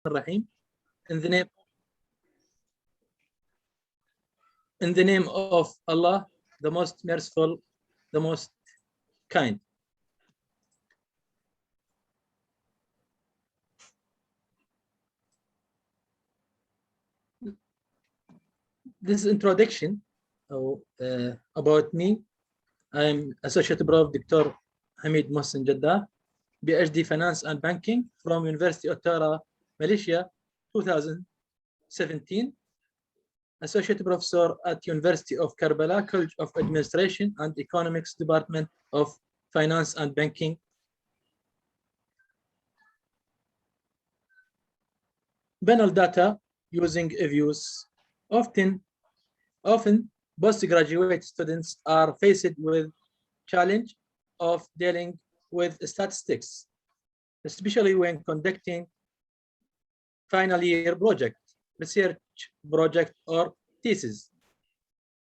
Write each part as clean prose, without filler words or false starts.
Rahim. In the name of Allah, the most merciful, the most kind. This introduction about me. I'm Associate Prof. Dr. Hamid Jeddah, PhD Finance and Banking from University of Tara, Malaysia, 2017. Associate Professor at University of Karbala, College of Administration and Economics, Department of Finance and Banking. Panel data using EViews. Often postgraduate students are faced with challenge of dealing with statistics, especially when conducting final year project, research project, or thesis.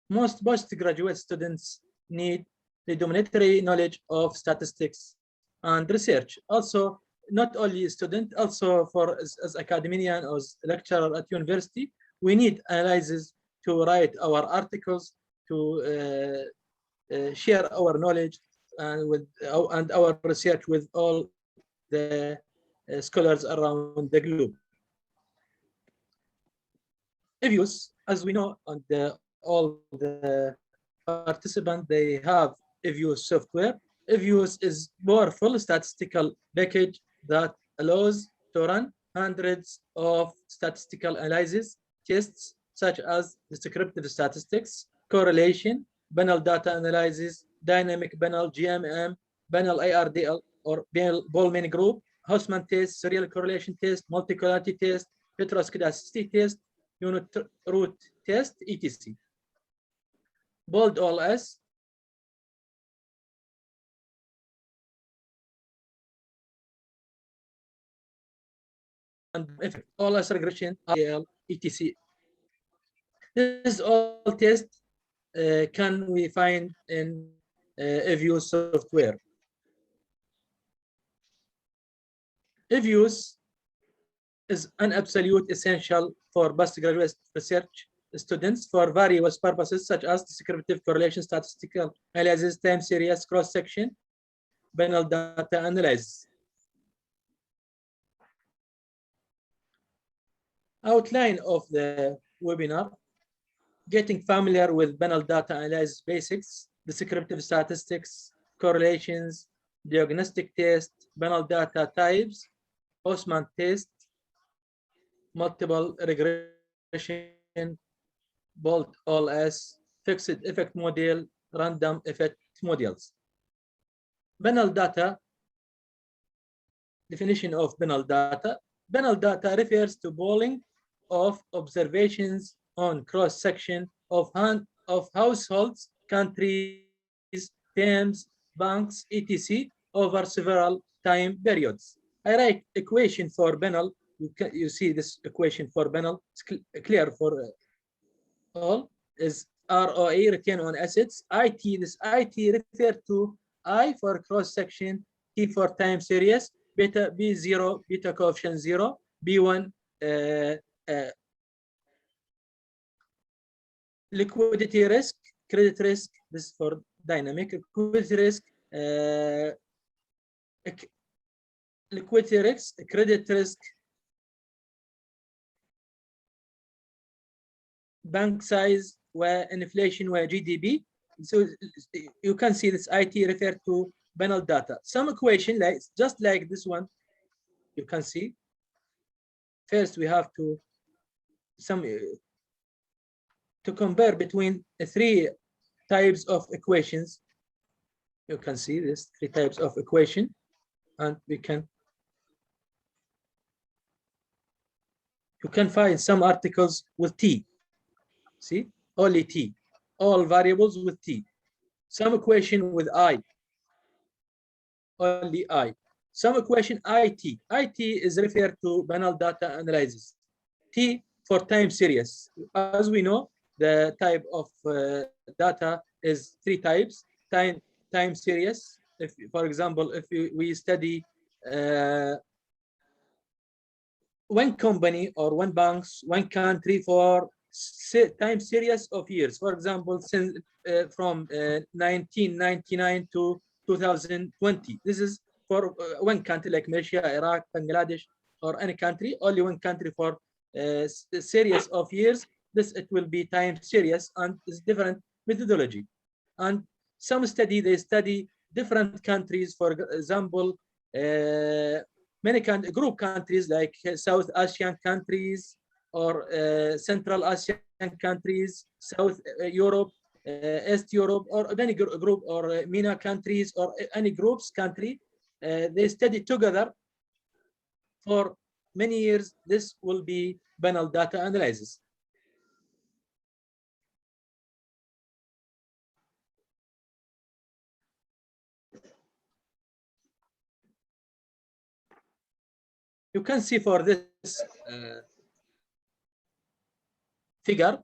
Most postgraduate students need rudimentary knowledge of statistics and research. Also, not only student, also for as academician or as lecturer at university, we need analysis to write our articles, to share our knowledge and our research with all the scholars around the globe. EViews, as we know, and all the participants, they have EViews software. EViews is powerful statistical package that allows to run hundreds of statistical analysis tests, such as descriptive statistics, correlation, panel data analysis, dynamic panel, GMM, panel IRDL or Bowman group, Hausman test, serial correlation test, multicollinearity test, heteroskedasticity test, unit root test, etc. Bold all S. And effect all S regression, IL, etc. This all test can we find in EViews software. EViews is an absolute essential for postgraduate research students for various purposes, such as descriptive correlation, statistical analysis, time series, cross-section, panel data analysis. Outline of the webinar: getting familiar with panel data analysis basics, descriptive statistics, correlations, diagnostic test, panel data types, Hausman test, multiple regression, bolt all S, fixed effect model, random effect models. Panel data, definition of panel data. Panel data refers to polling of observations on cross-section of households, countries, terms, banks, etc. over several time periods. I write equation for panel. You see this equation for panel. It's clear for all. Is ROA, return on assets. IT, this IT refer to I for cross-section, T for time series, beta B0, beta coefficient 0, B1 liquidity risk, credit risk, this is for dynamic, liquidity risk, liquidity risk, credit risk, bank size, where inflation, where GDP. So you can see this IT refer to panel data. Some equation, like just like this one, you can see. First, we have to compare between three types of equations. You can see this three types of equation, and you can find some articles with T. See, only T, all variables with T. Some equation with I, only I. Some equation IT. IT is referred to panel data analysis. T for time series. As we know, the type of data is three types. Time series. If, for example, if we study one company or one banks, one country for time series of years. For example, since from 1999 to 2020. This is for one country like Malaysia, Iraq, Bangladesh, or any country. Only one country for a series of years. This it will be time series and is different methodology. And some they study different countries. For example, many group countries like South Asian countries or Central Asian countries, South Europe, East Europe, or any group or MENA countries or any groups country. They study together for many years. This will be banal data analysis. You can see for this figure,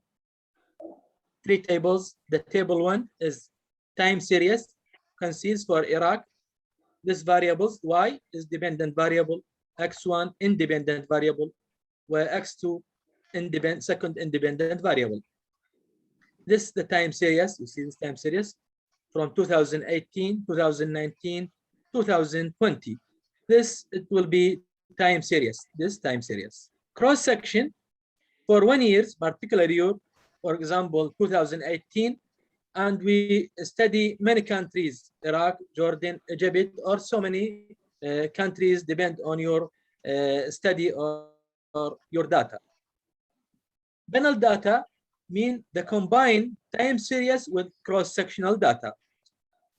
3 tables. The table 1 is time series. You can see for Iraq, this variables, Y is dependent variable, X1 independent variable, where X2 second independent variable. This is the time series. You see this time series from 2018, 2019, 2020. This it will be time series. This time series. Cross section for 1 year, particular year, for example, 2018, and we study many countries, Iraq, Jordan, Egypt, or so many countries depend on your study or your data. Banal data mean the combined time series with cross-sectional data.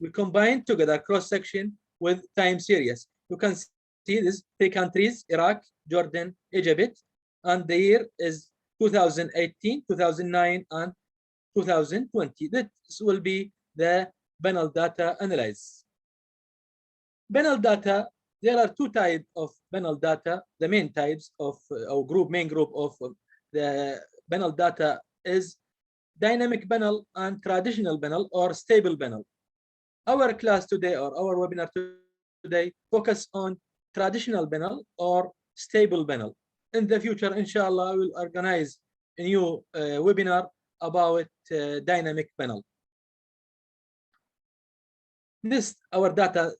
We combine together cross-section with time series. You can see these 3 countries, Iraq, Jordan, Egypt, and the year is 2018, 2009, and 2020. This will be the banal data analysis. Banal data, there are 2 types of banal data. The main types of main group of the banal data is dynamic banal and traditional banal or stable banal. Our class today or our webinar today focus on traditional banal or stable banal. In the future, inshallah, I will organize a new webinar about dynamic banal. This our data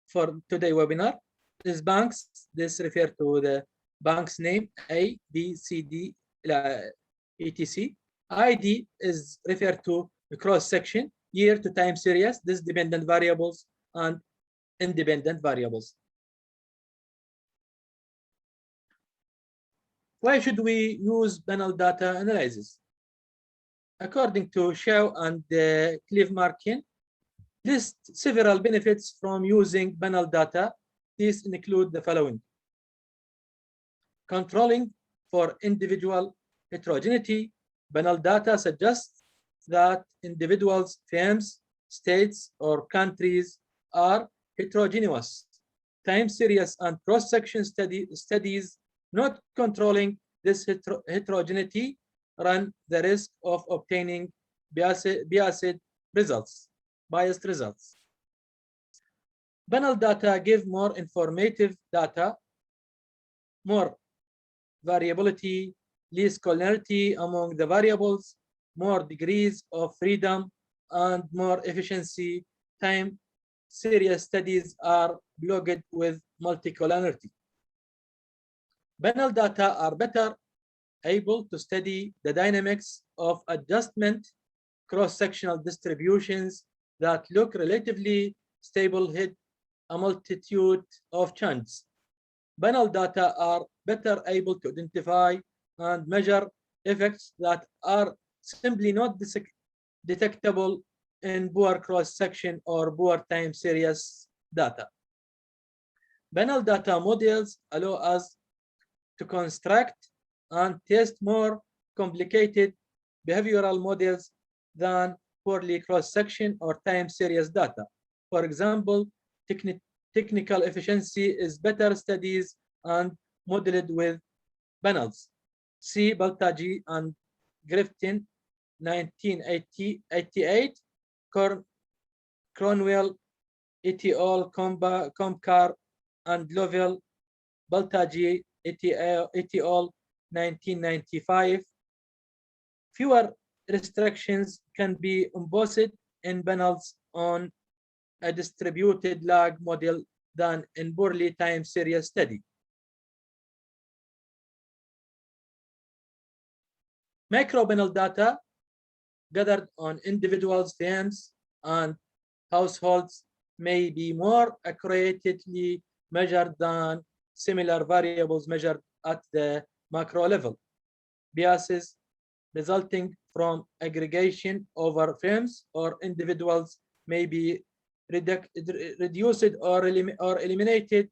for today webinar is banks. This refer to the bank's name A, B, C, D, etc. ID is referred to the cross section, year to time series. This dependent variables and independent variables. Why should we use banal data analysis? According to Shaw and Clevemarkin, list several benefits from using banal data. These include the following: controlling for individual heterogeneity. Banal data suggests that individuals, firms, states, or countries are heterogeneous. Time series and cross-section studies not controlling this heterogeneity run the risk of obtaining biased results. Banal data give more informative data, more variability, least collinearity among the variables, more degrees of freedom, and more efficiency. Time series studies are blocked with multicollinearity. Banal data are better able to study the dynamics of adjustment, cross-sectional distributions that look relatively stable hit a multitude of changes. Banal data are better able to identify and measure effects that are simply not detectable in poor cross-section or poor time series data. Banal data models allow us to construct and test more complicated behavioral models than poorly cross-section or time series data. For example, technical efficiency is better studies and modeled with banals. See Baltaji and Griffin, 1988, Cronwell, et al., Comcar, and Lovell, Baltaji et al. 1995. Fewer restrictions can be imposed in panels on a distributed lag model than in poorly time series study. Micropanel data gathered on individuals, firms, and households may be more accurately measured than similar variables measured at the macro level. Biases resulting from aggregation over firms or individuals may be reduced or eliminated.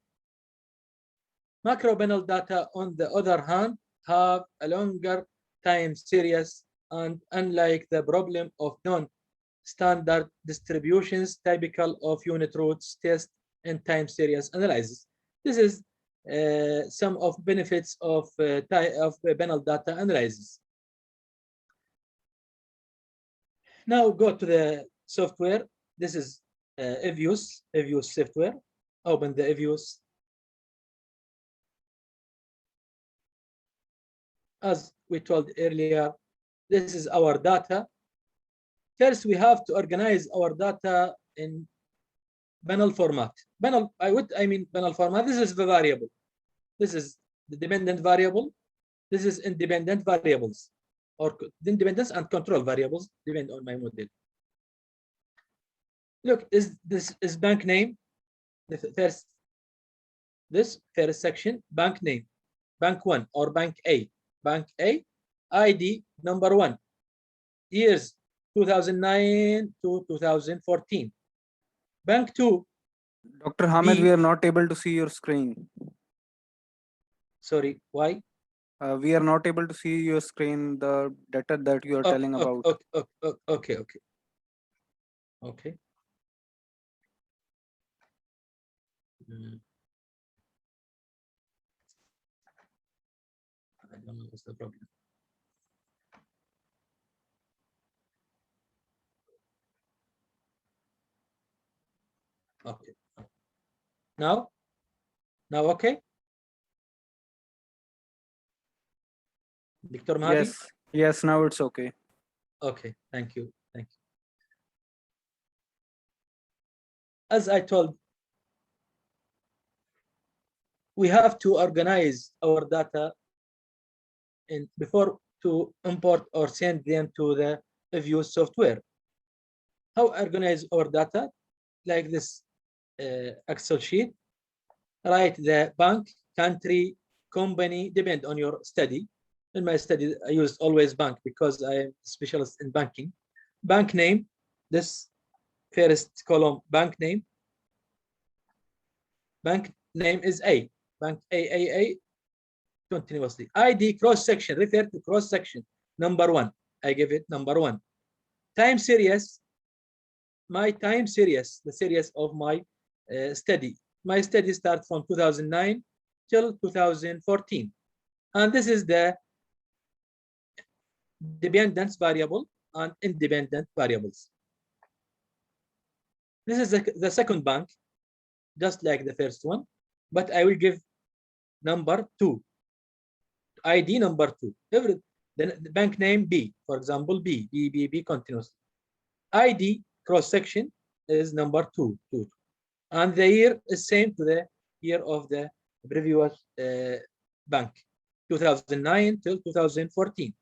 Macropanel data, on the other hand, have a longer time series, and unlike the problem of non-standard distributions typical of unit roots test and time series analysis. This is some of benefits of panel data analysis. Now go to the software. This is EViews software. Open the EViews. As we told earlier, this is our data. First, we have to organize our data in panel format. I mean panel format. This is the variable. This is the dependent variable. This is independent variables, or independence and control variables depend on my model. Look, this is bank name. This first section, bank name, bank 1 or bank A. Bank A, ID number 1, years 2009 to 2014. Bank 2. Dr. Hamid, we are not able to see your screen. Sorry, why? We are not able to see your screen, the data that you are telling about. Okay. I don't know what's the problem. Okay. Now okay. Dr. Mahdi? Yes, now it's okay. Okay, thank you. As I told, we have to organize our data before to import or send them to the EViews software. How organize our data? Like this Excel sheet. Write the bank, country, company, depend on your study. In my study, I used always bank because I am a specialist in banking. Bank name, this first column, bank name. Bank name is A. Bank A, continuously. ID cross section, refer to cross section. Number 1, I give it number 1. Time series, my time series, the series of my study. My study starts from 2009 till 2014. And this is the dependence variable and independent variables. This is the second bank, just like the first one, but I will give number 2, ID number 2. The bank name B, for example, B continuously. ID cross section is number 2. And the year is same to the year of the previous bank, 2009 till 2014.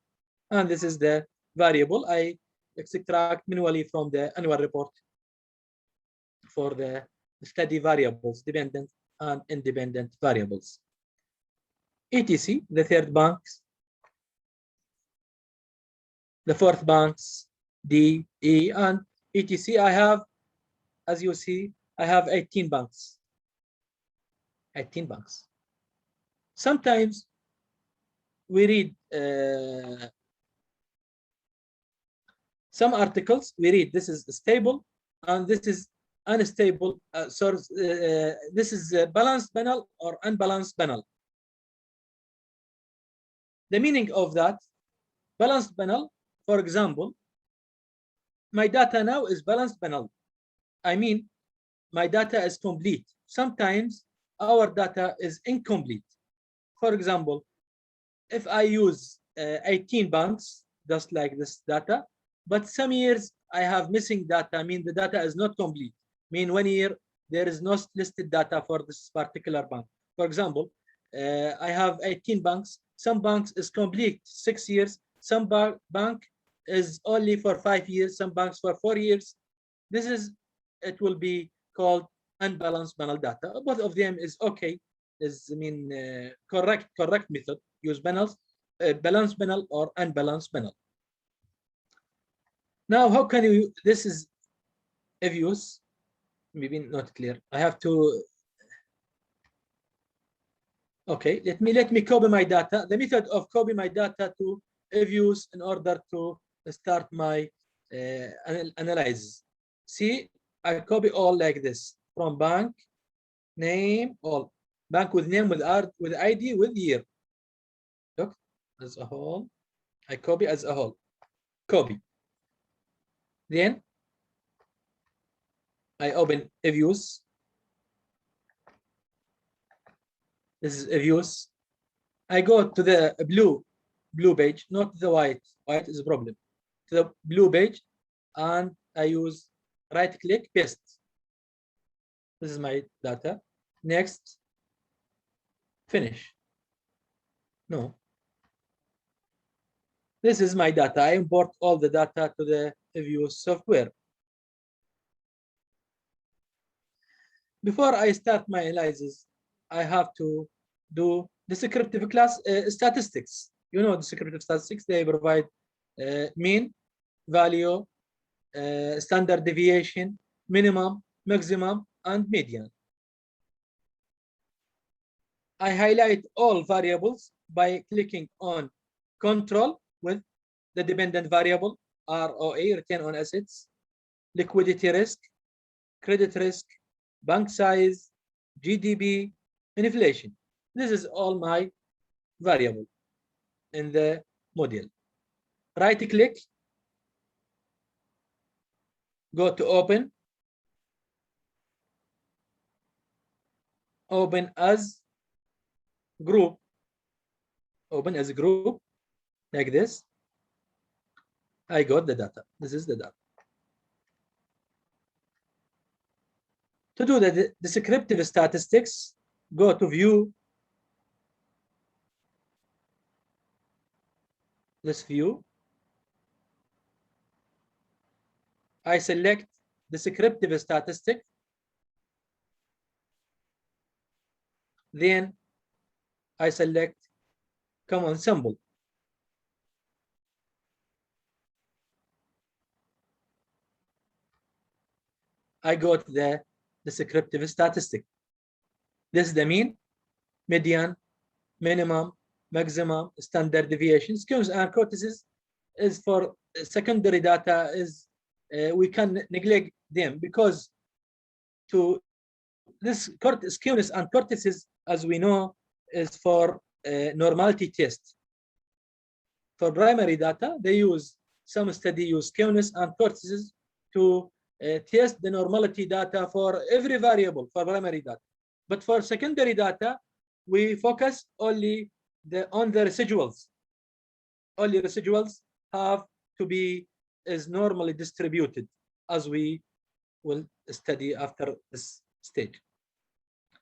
And this is the variable I extract manually from the annual report for the study variables, dependent and independent variables. ETC, the third banks, the fourth banks, D, E, and ETC. I have, as you see, I have 18 banks. 18 banks. Sometimes we read some articles, we read this is stable and this is unstable source. This is a balanced panel or unbalanced panel. The meaning of that, balanced panel, for example, my data now is balanced panel. I mean, my data is complete. Sometimes our data is incomplete. For example, if I use 18 banks, just like this data, but some years I have missing data, I mean the data is not complete. I mean 1 year there is no listed data for this particular bank. For example, I have 18 banks. Some banks is complete 6 years. Some bank is only for 5 years. Some banks for 4 years. This is, it will be called unbalanced panel data. Both of them is okay. Is correct method. Use panels, balanced panel or unbalanced panel. Now, how can you? This is EViews. Maybe not clear. I have to. Okay, let me copy my data. The method of copy my data to EViews in order to start my analysis. See, I copy all like this from bank, name, all bank with name, with art, with ID, with year. Look, as a whole, I copy as a whole. Copy. Then I open EViews. This is EViews. I go to the blue page, not the white. White is a problem. To the blue page, and I use right click, paste. This is my data. Next, finish. No. This is my data. I import all the data to the EViews software. Before I start my analysis, I have to do descriptive class statistics. You know, descriptive statistics, they provide mean, value, standard deviation, minimum, maximum, and median. I highlight all variables by clicking on control with the dependent variable, ROA, return on assets, liquidity risk, credit risk, bank size, GDP, inflation. This is all my variable in the model. Right click, go to open, open as group, open as a group, like this. I got the data. This is the data. To do the descriptive statistics, go to view, this view. I select descriptive statistic. Then I select common sample. I got the descriptive statistic. This is the mean, median, minimum, maximum, standard deviation. Skewness and cortices is for secondary data. Is we can neglect them because to this skewness and cortices, as we know, is for normality test. For primary data, they use some study use skewness and cortices to test the normality data for every variable for primary data. But for secondary data, we focus only on the residuals. Only residuals have to be is normally distributed, as we will study after this stage.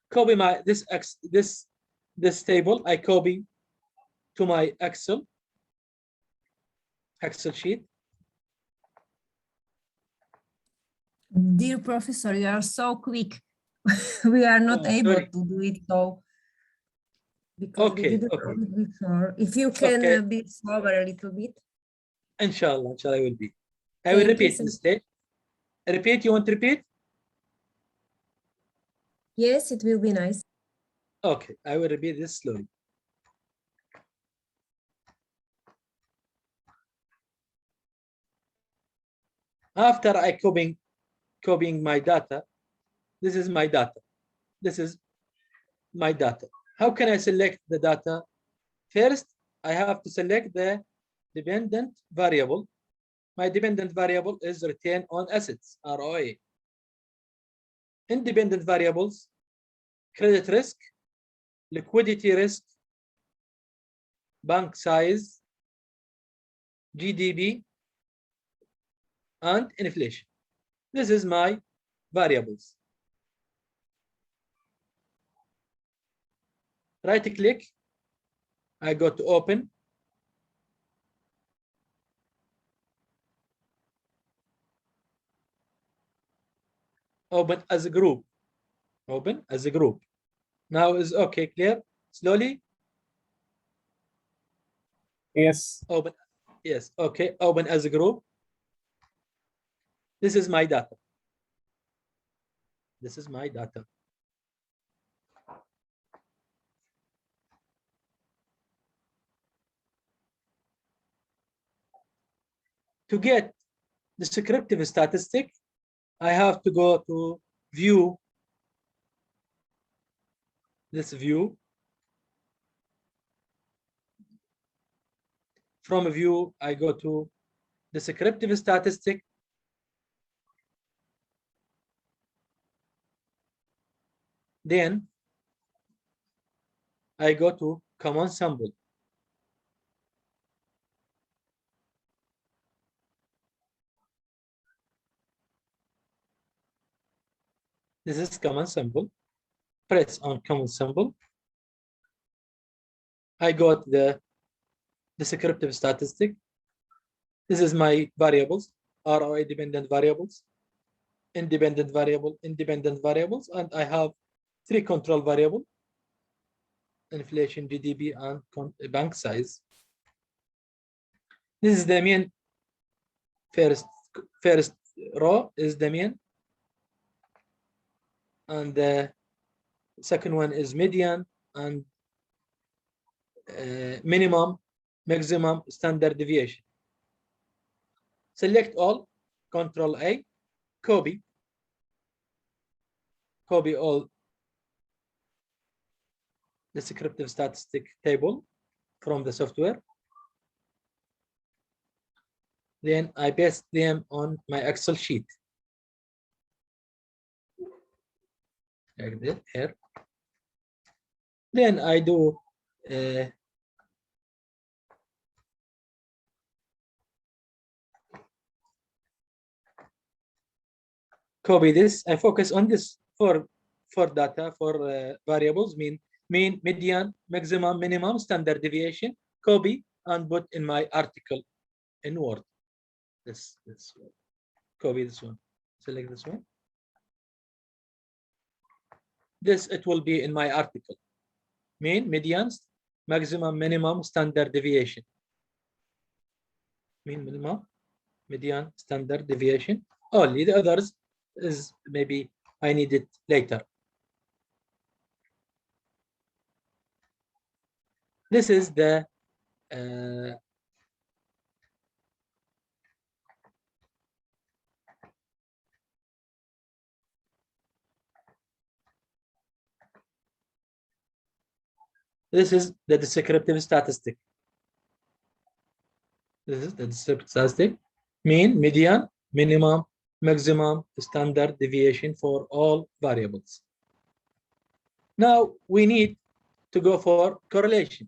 Copy my this table. I copy to my Excel sheet. Dear professor, you are so quick. We are not able sorry. to do it so because we didn't do it before. If you can be slower a little bit. Inshallah, I will be. I will repeat the stage. Repeat, you want to repeat? Yes, it will be nice. Okay, I will repeat this slowly. After I copying my data, this is my data. This is my data. How can I select the data? First, I have to select the dependent variable. My dependent variable is return on assets, ROA. Independent variables credit risk, liquidity risk, bank size, GDP, and inflation. This is my variables. Right click, I go to open. Open as a group. Open as a group. Now is okay, clear? Slowly? Yes. Open. Yes, okay. Open as a group. This is my data. This is my data. To get descriptive statistic, I have to go to view, this view. From a view, I go to descriptive statistic. Then I go to common sample. This is common sample. Press on common sample. I got the descriptive statistic. This is my variables, ROI dependent variables, independent variables, and I have 3 control variables: inflation, GDP, and bank size. This is the mean. First row is the mean, and the second one is median, and minimum, maximum, standard deviation. Select all, Control A, copy all descriptive statistic table from the software. Then I paste them on my Excel sheet. Like this here. Then I do copy this. I focus on this for data, for variables, mean, median, maximum, minimum, standard deviation. Copy and put in my article in Word. This one. Copy this one. Select this one. This, it will be in my article. Mean, median, maximum, minimum, standard deviation. Mean, minimum, median, standard deviation. Only the others is maybe I need it later. This is the this is the descriptive statistic. This is the descriptive statistic. Mean, median, minimum, maximum, standard deviation for all variables. Now we need to go for correlation.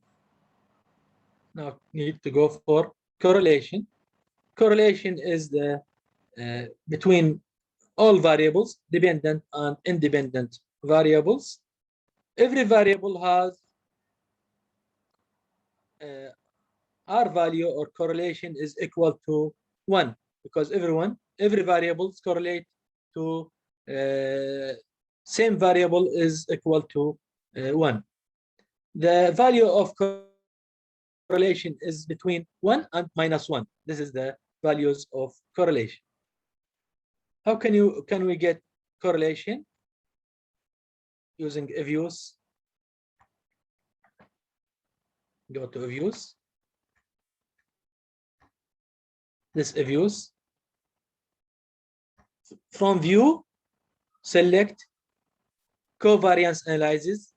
Correlation. Correlation is the between all variables, dependent and independent variables. Every variable has R value or correlation is equal to 1, because every variables correlate to same variable is equal to 1. The value of correlation is between 1 and -1. This is the values of correlation. How can we get correlation? Using EViews. Go to EViews. This EViews. From view, select covariance analysis.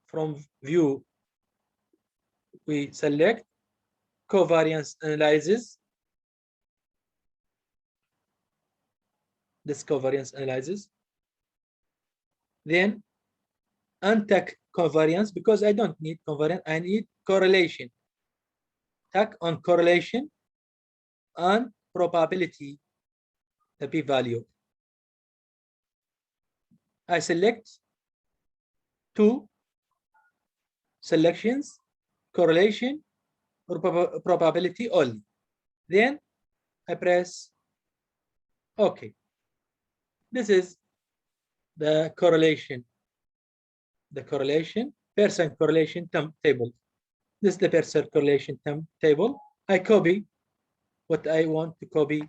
From view, we select covariance analysis. This covariance analysis. Then untack covariance, because I don't need covariance, I need correlation. Tack on correlation and probability, the p-value. I select two selections, correlation or probability only. Then I press OK. This is the correlation. The correlation, percent correlation table. This is the percent correlation table. I copy what I want to copy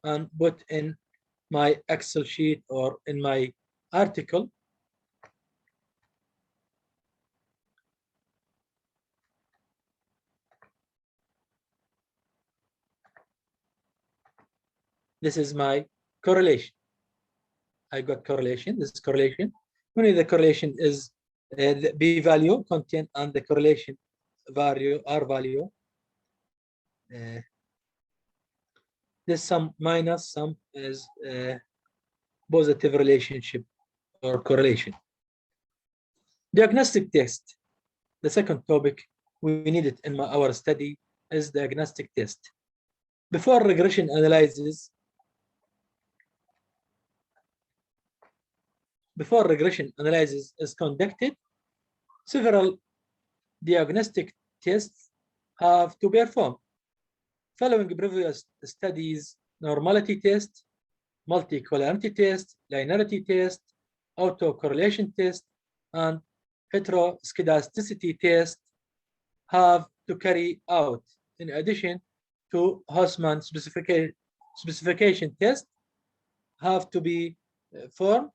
and put in my Excel sheet or in my article. This is my correlation. I got correlation. This is correlation. Only the correlation is the p-value content and the correlation value, R value. This sum minus sum is positive relationship or correlation. Diagnostic test. The second topic we needed in our study is diagnostic test. Before regression analysis, is conducted, several diagnostic tests have to perform. Following previous studies, normality test, multicollinearity test, linearity test, autocorrelation test, and heteroskedasticity test have to carry out, in addition to Hausman specification test, have to be formed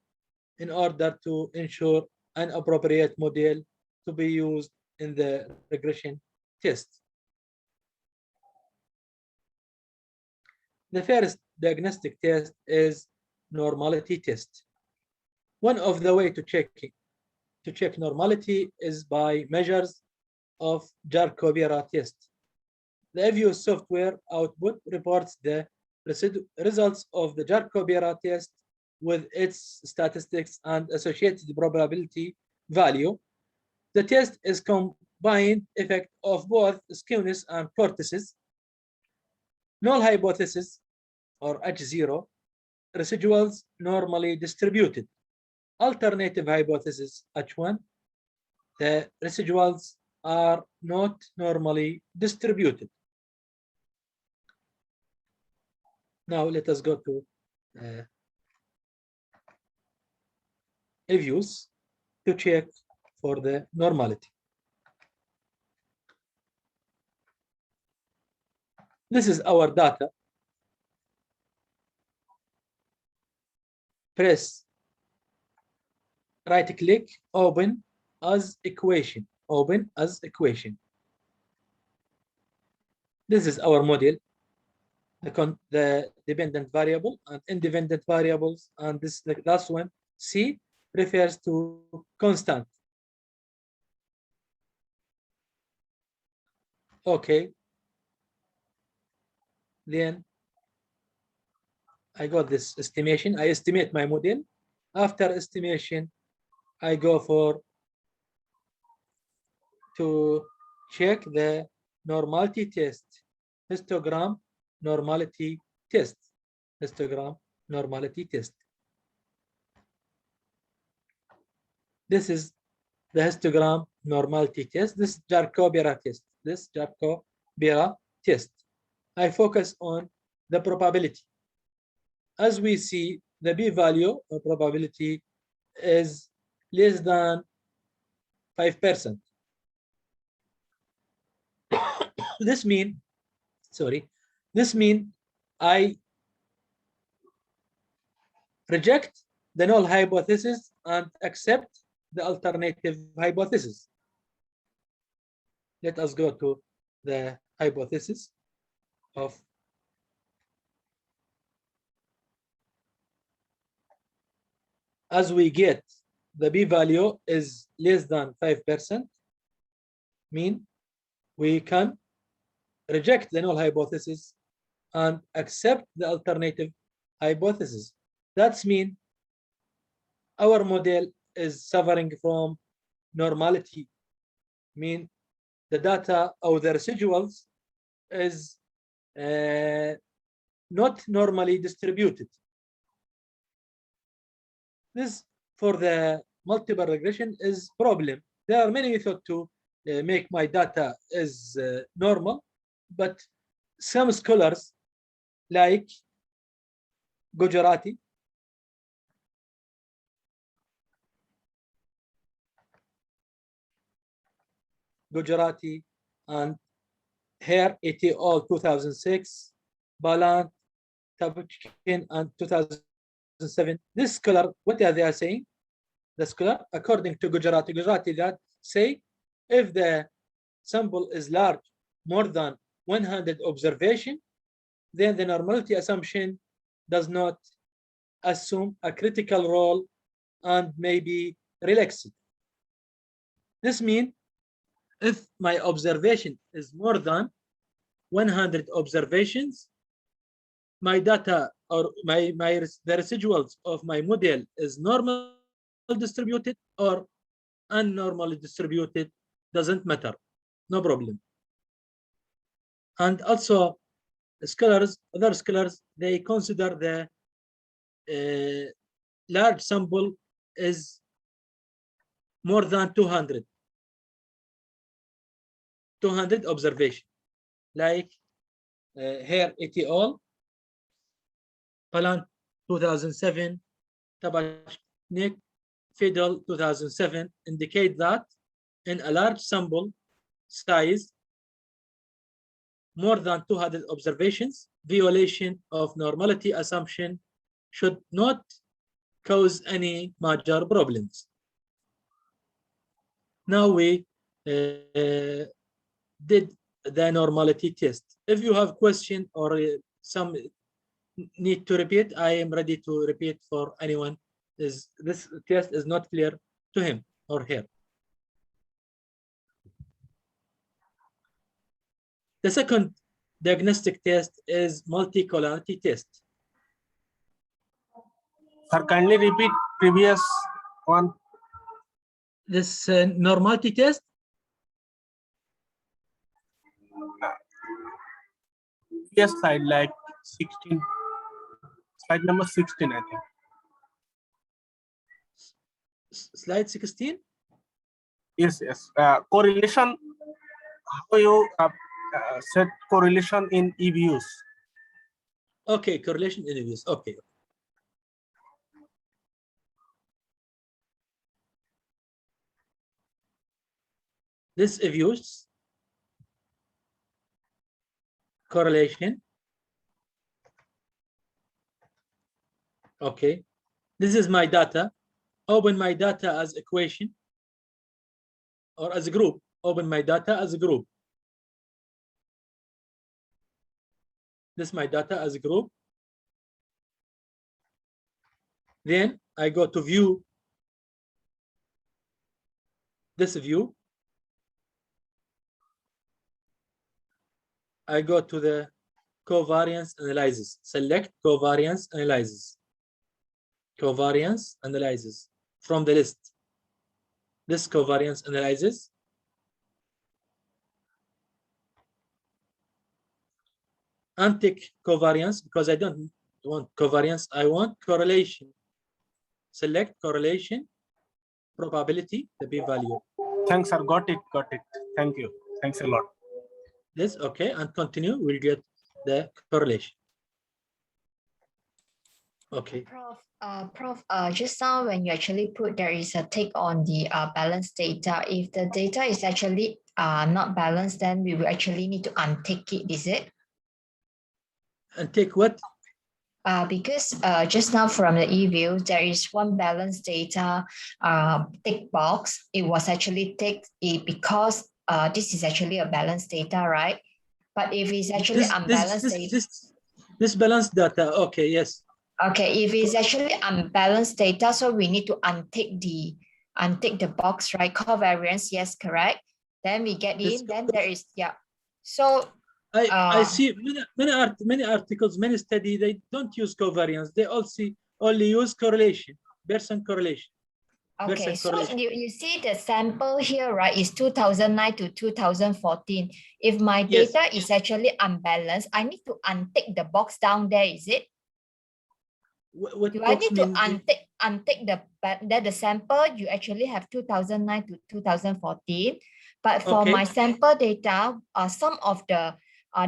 in order to ensure an appropriate model to be used in the regression test. The first diagnostic test is normality test. One of the way to check normality is by measures of Jacobi-Ra test. The EViews software output reports the results of the Jacobi-Ra test with its statistics and associated probability value. The test is combined effect of both skewness and vortices, null hypothesis or H0, residuals normally distributed, alternative hypothesis H1, the residuals are not normally distributed. Now let us go to EViews to check for the normality. This is our data. Press right click, open as equation. Open as equation. This is our model. The dependent variable and independent variables, and this the last one C refers to constant. Okay. Then I got this estimation. I estimate my model. After estimation, I go to check the normality test, histogram normality test, histogram normality test. This is the histogram normality test. This is Jacobi-Ra test. This Jacobi-Ra test. I focus on the probability. As we see, the p-value or probability is less than 5%. This means I reject the null hypothesis and accept the alternative hypothesis. Let us go to the hypothesis of as we get the p-value is less than 5%, mean we can reject the null hypothesis and accept the alternative hypothesis. That's mean our model is suffering from normality, mean the data or the residuals is not normally distributed. This for the multiple regression is problem. There are many methods to make my data is normal, but some scholars like Gujarati and Hare et al. 2006, Balan, Tabuchkin, and 2007. This scholar, what are they saying? The scholar, according to Gujarati that say if the sample is large, more than 100 observation, then the normality assumption does not assume a critical role and may be relaxed. This means if my observation is more than 100 observations, my data or the residuals of my model is normal distributed or unnormally distributed, doesn't matter, no problem. And also other scholars, they consider the large sample is more than 200 observation, like Hare et al., Palant 2007, Tabachnik, Fidel 2007 indicate that in a large sample size, more than 200 observations, violation of normality assumption should not cause any major problems. Now we did the normality test. If you have question or some need to repeat, I am ready to repeat for anyone. This test is not clear to him or her. The second diagnostic test is multicollinearity test. Sir, kindly repeat previous one. This normality test. Yes, slide like 16. Slide number 16, I think. Slide 16. Yes. Correlation. How you set correlation in EViews? Okay, correlation in EViews. Okay. This EViews correlation. Okay, this is my data. Open my data as equation or as a group. Open my data as a group. This is my data as a group. Then I go to view. This view. I go to the covariance analysis. Select covariance analysis. Covariance analysis from the list. This covariance analysis. Untick covariance because I don't want covariance. I want correlation. Select correlation, probability, the p-value. Thanks, sir. Got it. Thank you. Thanks a lot. This, okay, and continue. We'll get the correlation. Okay. Prof, just now when you actually put there is a take on the balanced data. If the data is actually not balanced, then we will actually need to untick it, is it? Untick what? Because just now from the EViews, there is one balanced data tick box. It was actually ticked because this is actually a balanced data, right? But if it's actually unbalanced data. This balanced data, okay, yes. Okay, if it's actually unbalanced data, so we need to untick the box, right? Covariance, yes, correct. Then we get in, then there is, yeah. So I see many articles, many studies, they don't use covariance. They only use correlation, Pearson correlation. Okay, so correlation. you see the sample here, right, is 2009 to 2014. If my Yes. data is actually unbalanced, I need to untick the box down there, is it? What Do I box need to means? untick the sample? You actually have 2009 to 2014, but for Okay. my sample data, some of the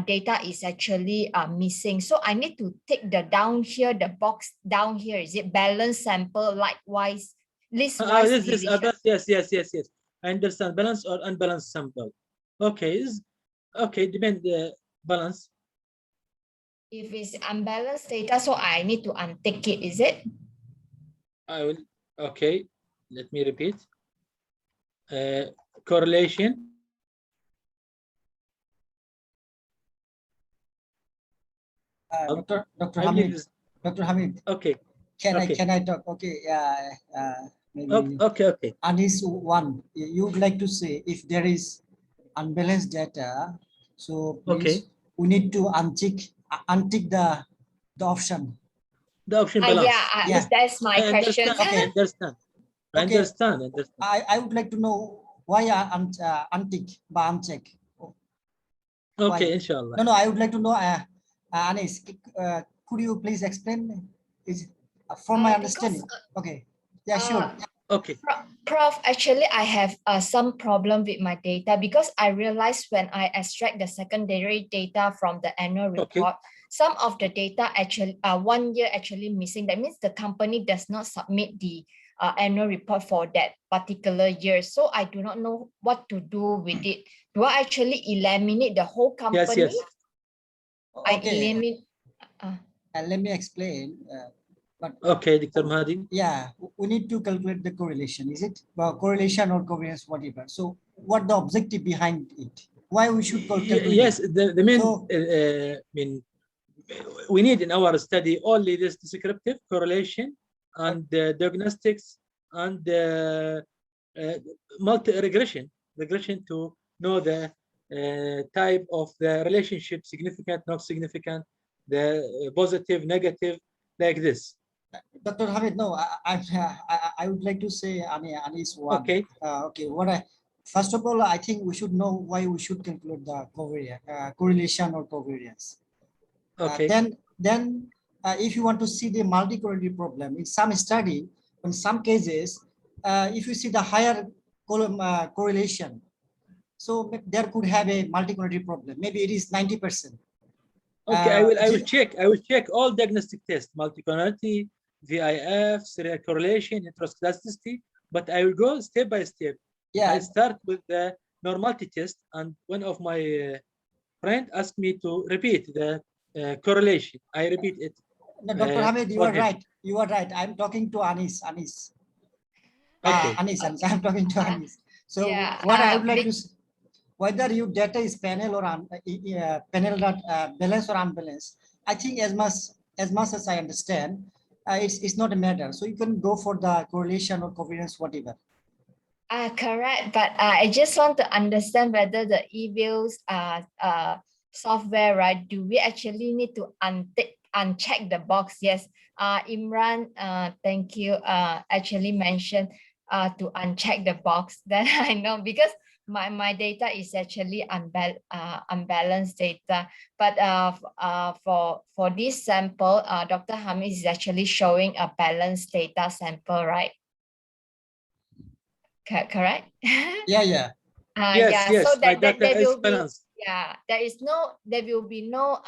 data is actually missing. So I need to take the down here, the box down here. Is it balance sample, likewise, listwise This is deletion? yes. I understand. Balance or unbalanced sample. Okay. Okay. Depend balance. If it's unbalanced data, so I need to untick it, is it? I will. Okay. Let me repeat. Correlation. Dr. I believe Hamid. this. Dr. Hamid. Okay. Can Okay. I talk? Okay. Maybe. Okay. Anis one. You would like to say if there is unbalanced data, so please we need to untick the option. The option balance. Yeah, Yeah. that's my question. I understand. I Okay. understand. I would like to know why untick by uncheck. Okay, Why? inshallah. No, I would like to know, Anis, could you please explain? Is from my understanding? Okay. Yeah, sure. Okay. Prof, actually, I have some problem with my data because I realized when I extract the secondary data from the annual report, some of the data actually 1 year actually missing. That means the company does not submit the annual report for that particular year. So I do not know what to do with it. Do I actually eliminate the whole company? Yes. I Okay. eliminate. Let me explain. But okay, Dr. Mahdi. Yeah, we need to calculate the correlation. Is it correlation or covariance, whatever? So, what the objective behind it? Why we should calculate? Yes, the main. We need in our study only this descriptive correlation and diagnostics and multi-regression to know the type of the relationship, significant, not significant, the positive, negative, like this. Dr. Hamid, no, I would like to say, Anis one. Okay. Okay. First of all, I think we should know why we should calculate the correlation or covariance. Okay. Then, if you want to see the multicollinearity problem, in some study, in some cases, if you see the higher correlation, so there could have a multicollinearity problem. Maybe it is 90%. Okay, I will check. I will check all diagnostic tests, multicollinearity, VIF, serial correlation, heteroskedasticity, but I will go step by step. Yeah. I start with the normality test, and one of my friend asked me to repeat the correlation. I repeat it. No, Dr. Hamid, you are right. You are right. I'm talking to Anis. Okay. Anis. I'm talking to Anis. So yeah, what I would like to say, whether your data is panel or balanced or unbalanced, I think as much as I understand, it's not a matter. So you can go for the correlation or covariance, whatever. Correct, but I just want to understand whether the EViews software, right? Do we actually need to uncheck the box? Yes. Imran, thank you. Actually mentioned to uncheck the box. Then I know because my data is actually unbalanced data. But for this sample, Dr. Hamid is actually showing a balanced data sample, right? Correct? Yeah. Yes. So My that data there is will be balanced. there will be no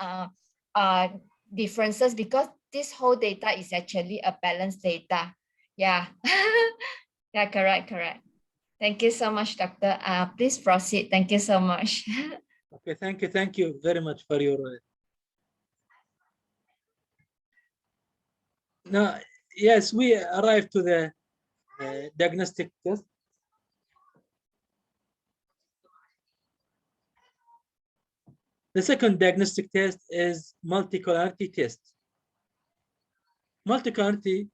differences because this whole data is actually a balanced data. Yeah. Yeah, correct. Thank you so much, Doctor. Please proceed. Thank you so much. Okay, thank you very much for your now. Yes, we arrived to the diagnostic test. The second diagnostic test is multicollinearity test. Multicollinearity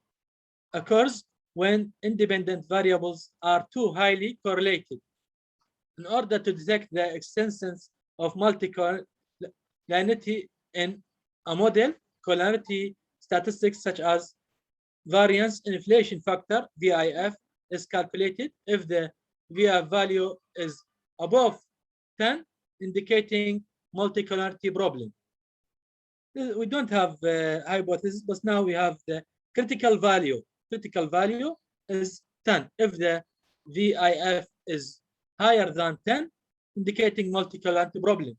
occurs when independent variables are too highly correlated. In order to detect the existence of multicollinearity in a model, collinearity statistics such as variance inflation factor, VIF, is calculated if the VI value is above 10, indicating multicollinearity problem. We don't have hypothesis, but now we have the critical value. Critical value is 10. If the VIF is higher than 10, indicating multicollinearity problem.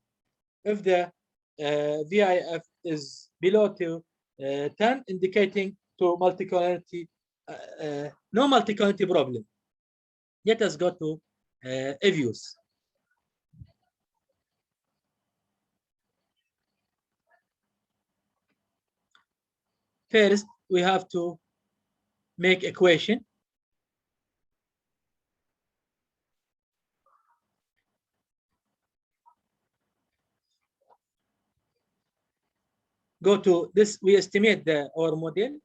If the VIF is below to 10, indicating to multicollinearity, no multicollinearity problem. Let us go to EViews. First, we have to make equation. Go to this, we estimate our model.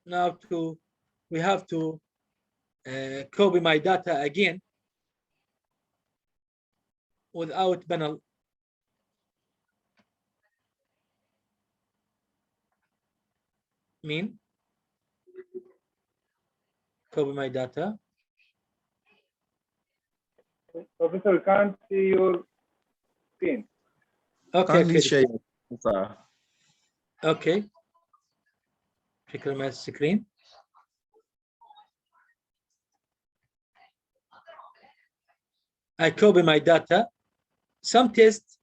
Now we have to copy my data again without panel. Mean copy my data. Professor, we can't see your screen. Okay, Kindly share your data. okay. Share my screen. I copy my data. Some tests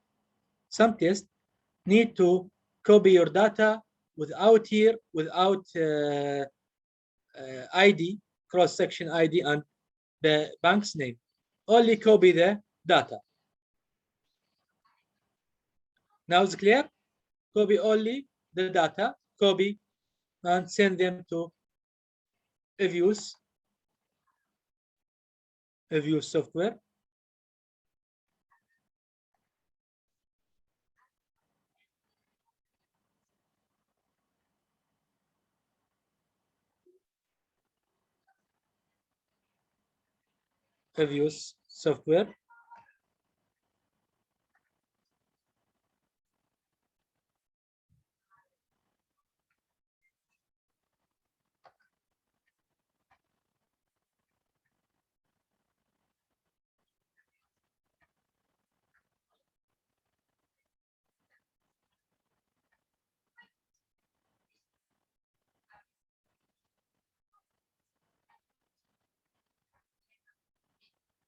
need to copy your data without ID, cross-section ID, and the bank's name. Only copy the data. Now it's clear? Copy only the data, copy and send them to EViews software. EViews software.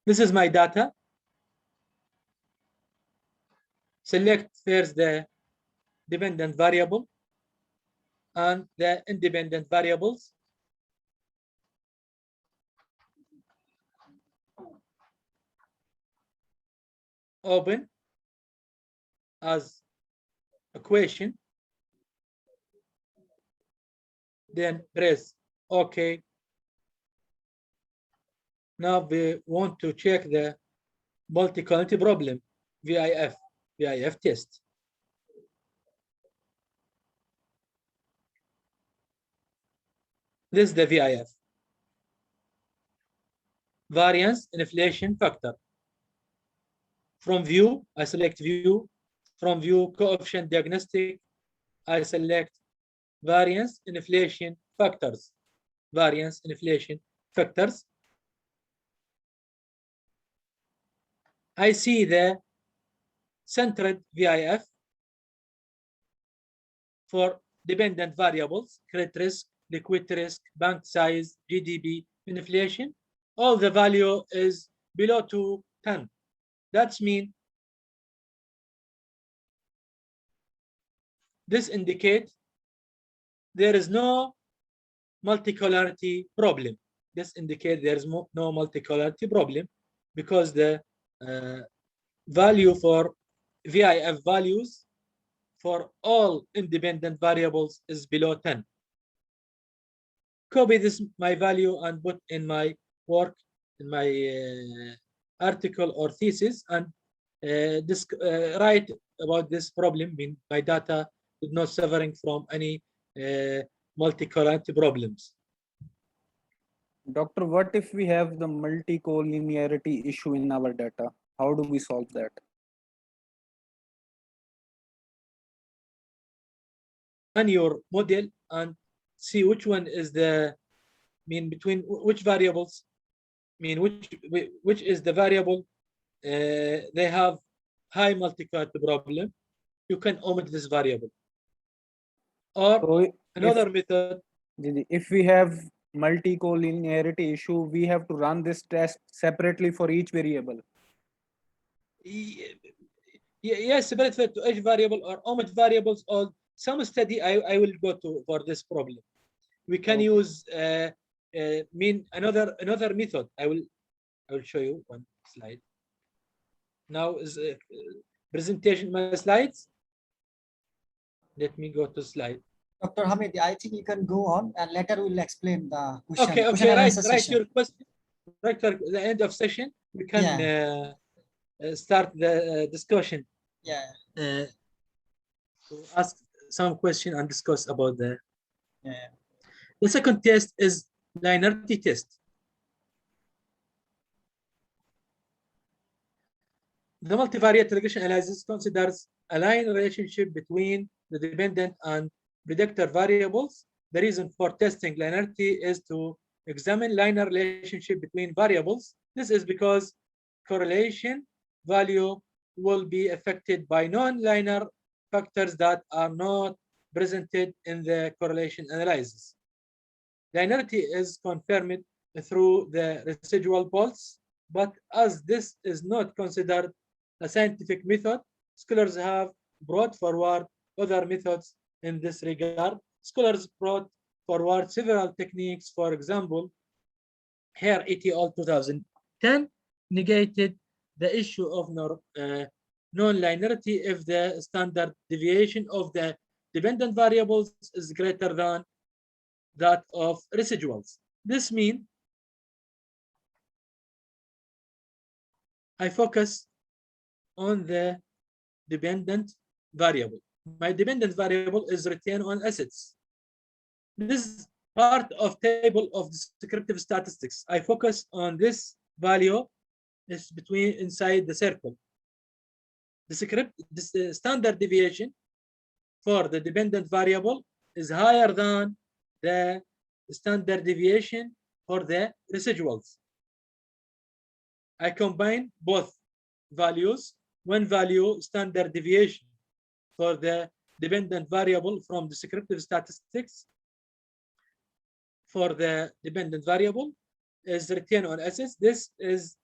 This is my data. Select first the dependent variable and the independent variables. Open as equation. Then press OK. Now we want to check the multicollinearity problem, VIF test. This is the VIF. Variance inflation factor. From view, I select view. From view coefficient diagnostic, I select variance inflation factors. Variance inflation factors. I see the centered VIF for dependent variables, credit risk, liquid risk, bank size, GDP, inflation. All the value is below to 10. That's mean this indicates there is no multicollinearity problem. This indicates there is no multicollinearity problem because the value for VIF values for all independent variables is below 10. Copy this my value and put in my work, in my article or thesis, and write about this problem. Mean my data is not suffering from any multicollinearity problems. Doctor, what if we have the multicollinearity issue in our data? How do we solve that? run your model and see which one is the mean between which variables, mean which is the variable they have high multi-cut problem. You can omit this variable. Or So another method. if we have multicollinearity issue, we have to run this test separately for each variable. Yes, separate to each variable or omit variables. Or some study I will go to for this problem. We can use mean another method. I will show you one slide. Now is presentation my slides. Let me go to slide. Dr. Hamid, I think you can go on and later we'll explain the question. Okay, question and answer right. session. Your question. Right at the end of session, we can start the discussion. Yeah. To ask some question and discuss about the. Yeah. The second test is linearity test. The multivariate regression analysis considers a line relationship between the dependent and predictor variables. The reason for testing linearity is to examine linear relationship between variables. This is because correlation value will be affected by non-linear factors that are not presented in the correlation analysis. Linearity is confirmed through the residual pulse, but as this is not considered a scientific method, scholars have brought forward other methods in this regard. Scholars brought forward several techniques. For example, here et al. 2010 negated the issue of non-linearity if the standard deviation of the dependent variables is greater than that of residuals. This means I focus on the dependent variable. My dependent variable is return on assets. This is part of table of descriptive statistics. I focus on this value is between inside the circle. The standard deviation for the dependent variable is higher than the standard deviation for the residuals. I combine both values. One value standard deviation for the dependent variable from descriptive statistics for the dependent variable is return on assets. This is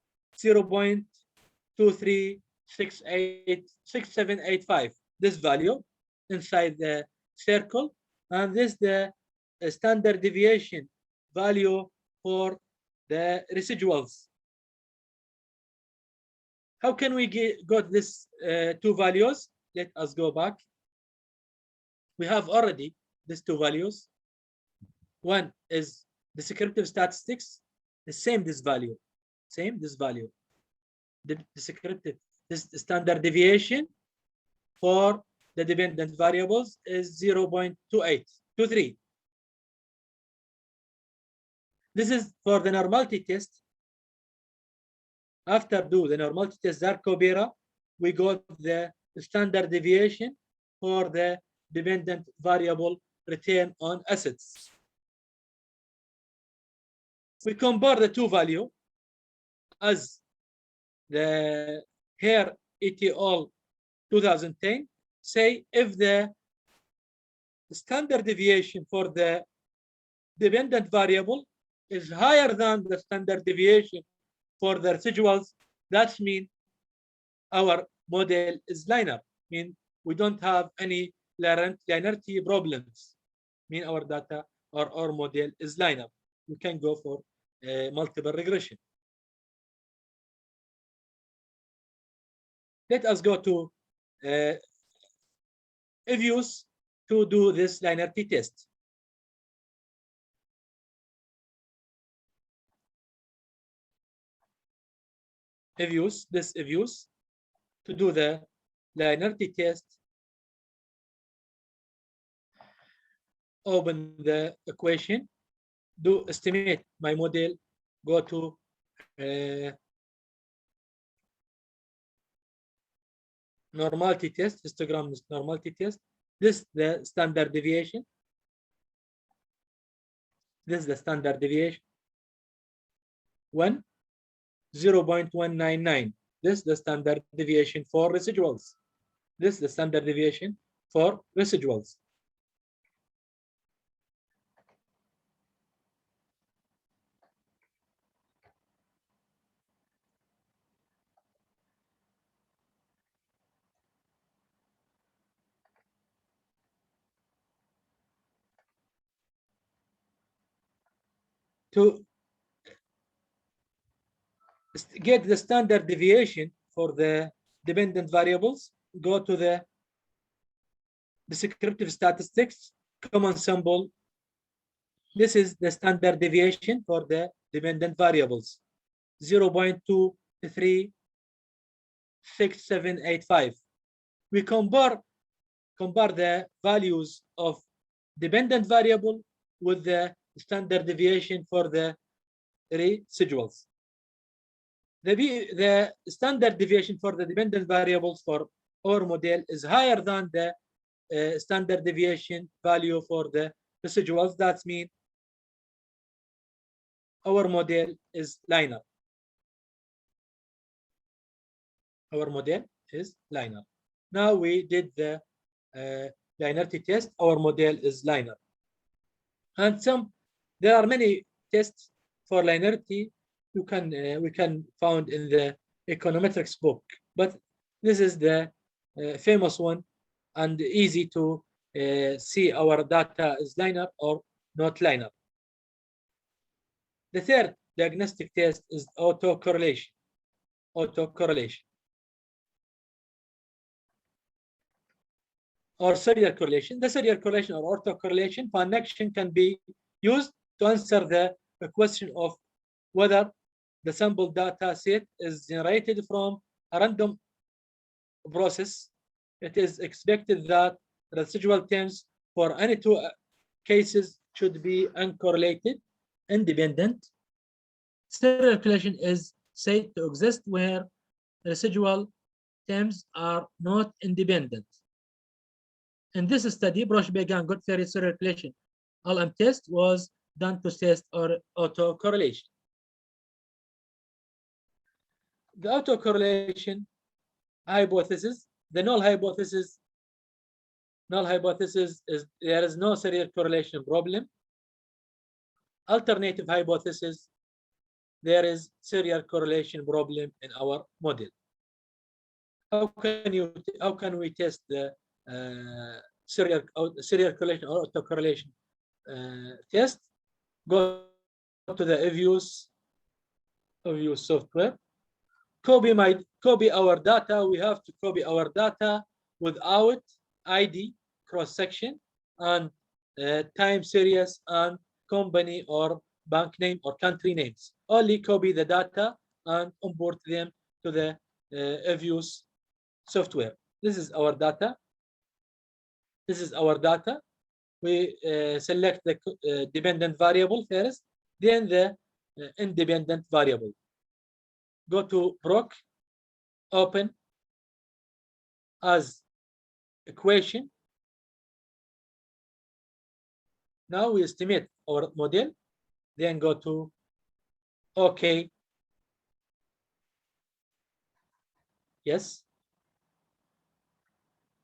0.23686785. This value inside the circle, and this the standard deviation value for the residuals. How can we got this two values? Let us go back. We have already these two values. One is descriptive statistics, the same this value, same this value. The descriptive, this standard deviation for the dependent variables is 0.2823. This is for the normality test. After do the normality test Zarco-Bera, we got the standard deviation for the dependent variable return on assets. We compare the two values as the here et al. 2010 say if the standard deviation for the dependent variable is higher than the standard deviation for the residuals, that means our model is linear. Mean we don't have any linearity problems. Mean our data or our model is linear. We can go for multiple regression. Let us go to EViews to do this linearity test. EViews, this EViews to do the linearity test. Open the equation, do estimate my model, go to normality test, histogram normality test, This the standard deviation. This is the standard deviation. 0.199. This is the standard deviation for residuals. This is the standard deviation for residuals. To get the standard deviation for the dependent variables, go to the descriptive statistics, common sample. This is the standard deviation for the dependent variables, 0.236785. We compare the values of dependent variable with the standard deviation for the residuals. The standard deviation for the dependent variables for our model is higher than the standard deviation value for the residuals. That means our model is linear. Our model is linear. Now we did the linearity test. Our model is linear. And there are many tests for linearity we can found in the econometrics book, but this is the famous one and easy to see our data is linear or not linear. The third diagnostic test is autocorrelation. Autocorrelation or serial correlation. The serial correlation or autocorrelation connection can be used to answer the question of whether the sample data set is generated from a random process. It is expected that residual terms for any two cases should be uncorrelated, independent. Serial correlation is said to exist where residual terms are not independent. In this study, Brosh-Began good theory serial correlation LM test was done to test or autocorrelation. The autocorrelation hypothesis, the null hypothesis is there is no serial correlation problem. Alternative hypothesis, there is serial correlation problem in our model. How can we test the serial correlation or autocorrelation test? Go to the EViews software. Copy our data. We have to copy our data without ID, cross section, and time series and company or bank name or country names. Only copy the data and import them to the EViews software. This is our data. This is our data. We select the dependent variable first, then the independent variable. Go to Brock, open as equation. Now we estimate our model, then go to OK. Yes.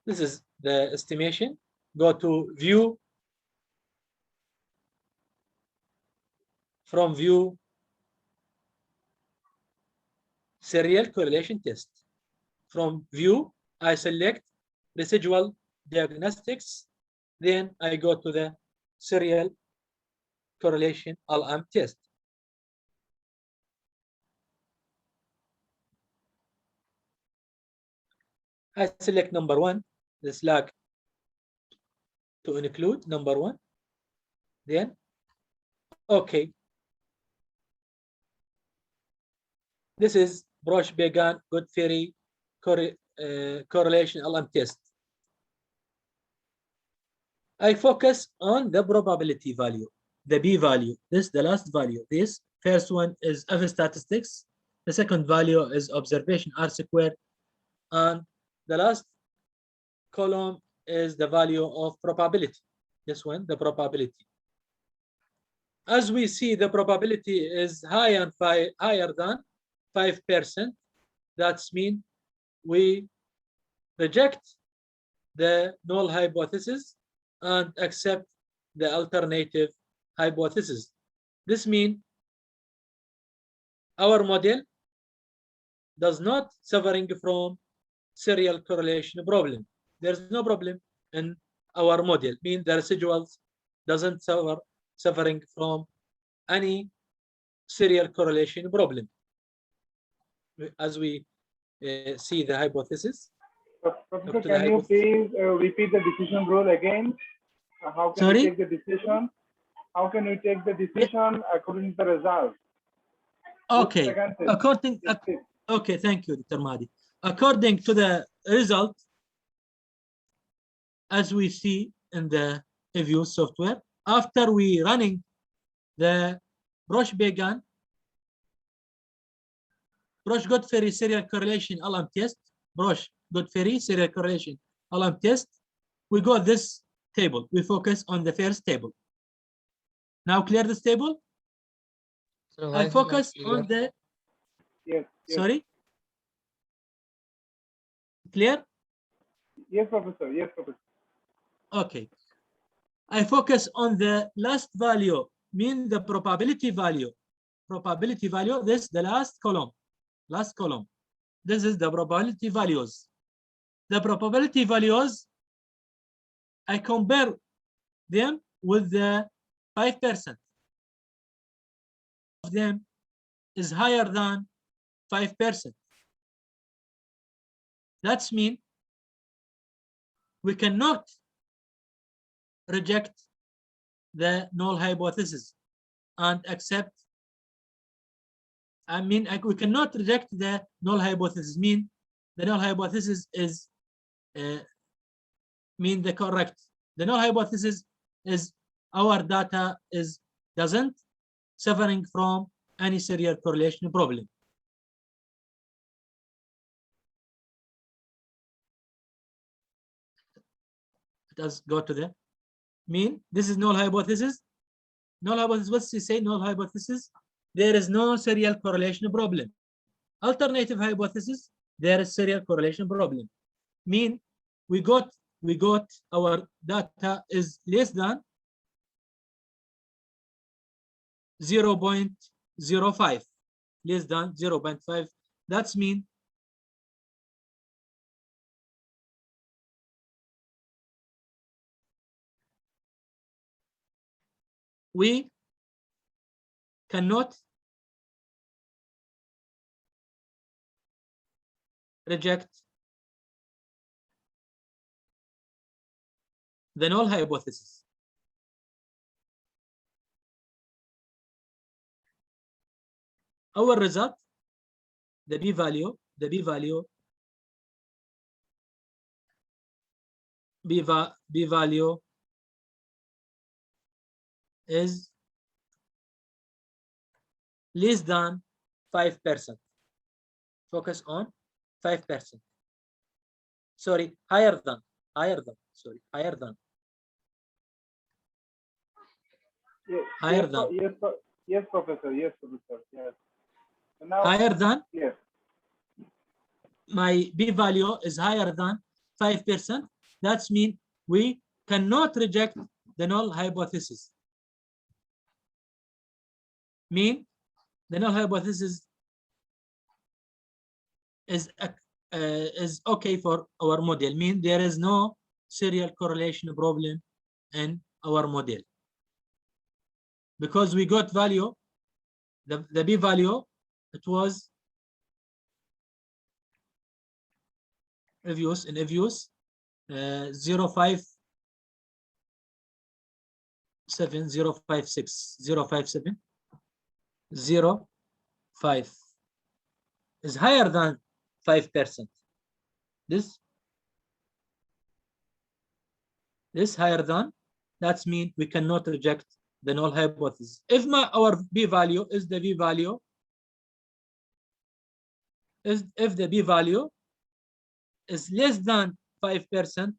This is the estimation. Go to view. From view, serial correlation test. From view, I select residual diagnostics. Then I go to the serial correlation LM test. I select number one, the slug to include number one. Then, okay. This is Brosh-Began good theory correlation LM test. I focus on the probability value, the B value. This is the last value. This first one is F statistics. The second value is observation R squared. And the last column is the value of probability. This one, the probability. As we see, the probability is higher than 5%. That's mean we reject the null hypothesis and accept the alternative hypothesis. This means our model does not suffering from serial correlation problem. There's no problem in our model, mean the residuals doesn't suffering from any serial correlation problem. As we see the hypothesis. Professor, can you please repeat the decision rule again? How can we take the decision? How can we take the decision according to the result? Okay. Okay, thank you, Dr. Mahdi. According to the result, as we see in the EViews software, after we running the Brush-Godfrey serial correlation alarm test, Brush-Godfrey serial correlation alarm test, we got this table. We focus on the first table. Now clear this table? So I focus on the sorry? Clear? Yes, Professor. Yes, Professor. Okay. I focus on the last value, mean the probability value. Probability value, this is the last column. Last column. This is the probability values. The probability values, I compare them with the 5%. Of them is higher than 5%. That's mean we cannot reject the null hypothesis and accept. We cannot reject the null hypothesis. Mean the null hypothesis is mean the correct. The null hypothesis is our data doesn't suffering from any serial correlation problem. Let us go to the mean. This is null hypothesis. Null hypothesis, what's he say? Null hypothesis, there is no serial correlation problem. Alternative hypothesis, there is serial correlation problem. Mean we got our data is less than 0.05, less than 0.5. That's mean we cannot reject the null hypothesis. Our result, the p-value is less than 5%. Focus on 5%. Sorry, higher than. Sorry, higher than. Yes, higher than. Yes, Professor. Yes, Professor. Yes. Now, higher than. Yes. My p-value is higher than 5%. That means we cannot reject the null hypothesis. Mean the null hypothesis is okay for our model. Mean there is no serial correlation problem in our model because we got value, the p-value, it was EViews 0.57056 0.5 is higher than 5%. This higher than, that means we cannot reject the null hypothesis. If our p-value is the p-value, if the p-value is less than 5%,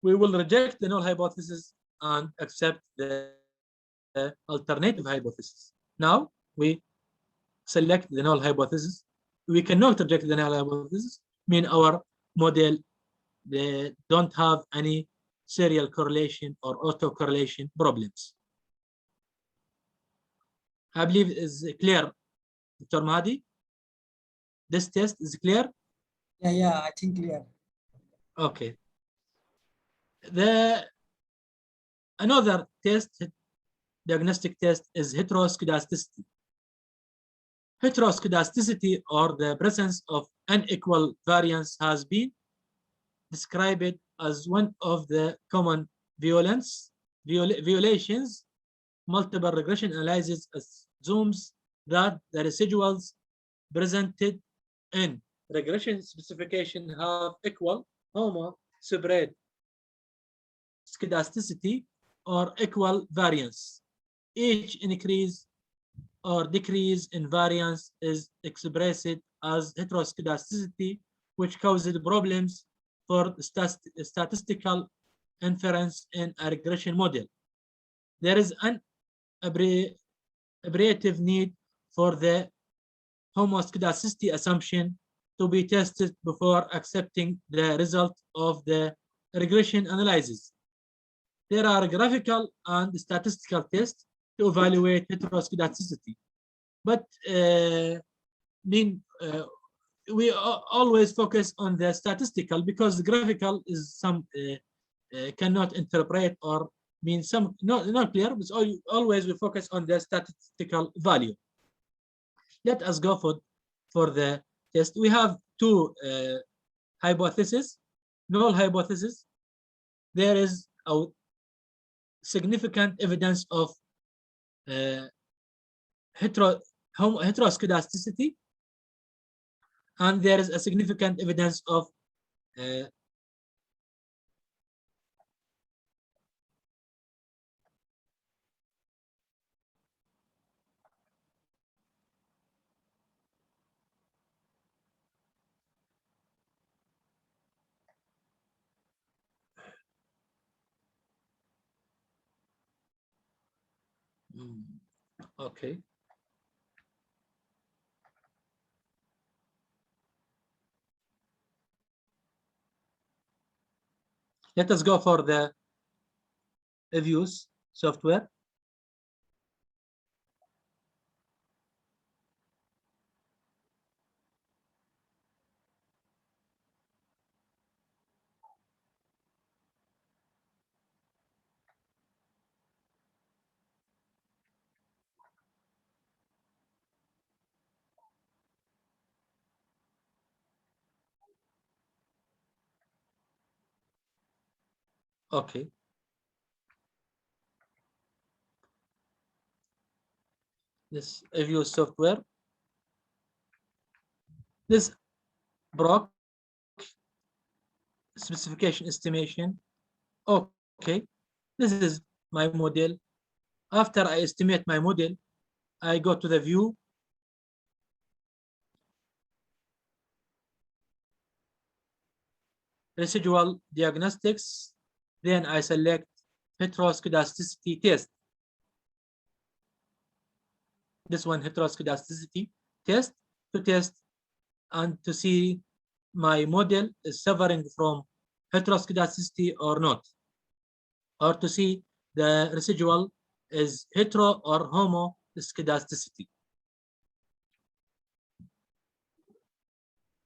we will reject the null hypothesis and accept the alternative hypothesis. Now we select the null hypothesis. We cannot reject the null hypothesis, mean our model they don't have any serial correlation or autocorrelation problems. I believe it is clear, Dr. Mahdi. This test is clear? Yeah, I think clear. Okay. Another test, diagnostic test, is heteroskedasticity. Heteroskedasticity, or the presence of unequal variance, has been described as one of the common violations. Multiple regression analysis assumes that the residuals presented in regression specification have equal homo-separate skedasticity or equal variance. Each increase or decrease in variance is expressed as heteroskedasticity, which causes problems for statistical inference in a regression model. There is an imperative need for the homoskedasticity assumption to be tested before accepting the result of the regression analysis. There are graphical and statistical tests to evaluate heteroskedasticity, but we always focus on the statistical because the graphical is some cannot interpret or mean some not clear, but always we focus on the statistical value. Let us go for the test. We have two hypotheses, null hypothesis. There is a significant evidence of heteroskedasticity, and there is a significant evidence of okay. Let us go for the EViews software. Okay. This EViews software. This Brock specification estimation. Okay. This is my model. After I estimate my model, I go to the view. Residual diagnostics. Then I select heteroskedasticity test. This one, heteroskedasticity test, to test and to see my model is suffering from heteroskedasticity or not, or to see the residual is hetero or homoskedasticity.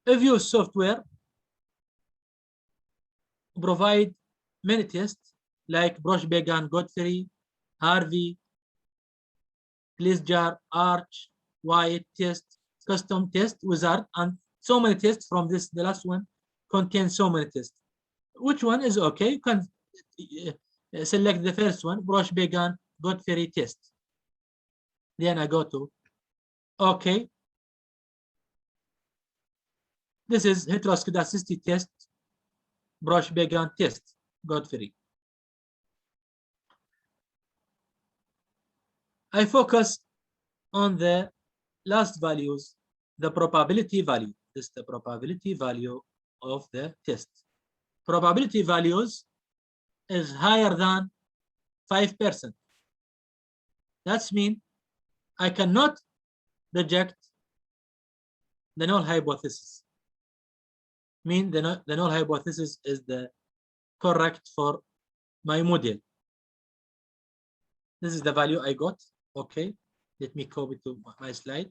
EViews software provide many tests like Brosh-Began, Godfrey, Harvey, Glazjar, Arch, White test, custom test, wizard, and so many tests from this. The last one contains so many tests. Which one is okay? You can select the first one, Brosh-Began, Godfrey test. Then I go to okay. This is heteroskedasticity test, Brosh-Began test, Godfrey. I focus on the last values, the probability value. This is the probability value of the test. Probability values is higher than 5%. That's mean I cannot reject the null hypothesis. Mean the null hypothesis is the correct for my model. This is the value I got. Okay, let me copy to my slide.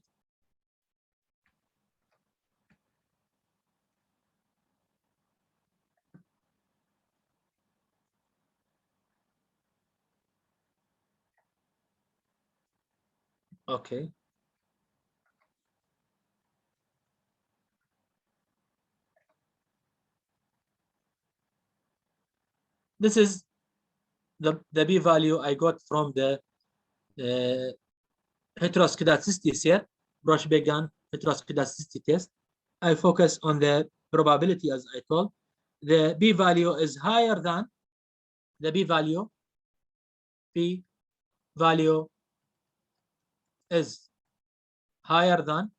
Okay. This is the p-value I got from the heteroskedasticity set, Roche-Began heteroskedasticity test. I focus on the probability as I told. The p-value is higher than the p-value. P-value is higher than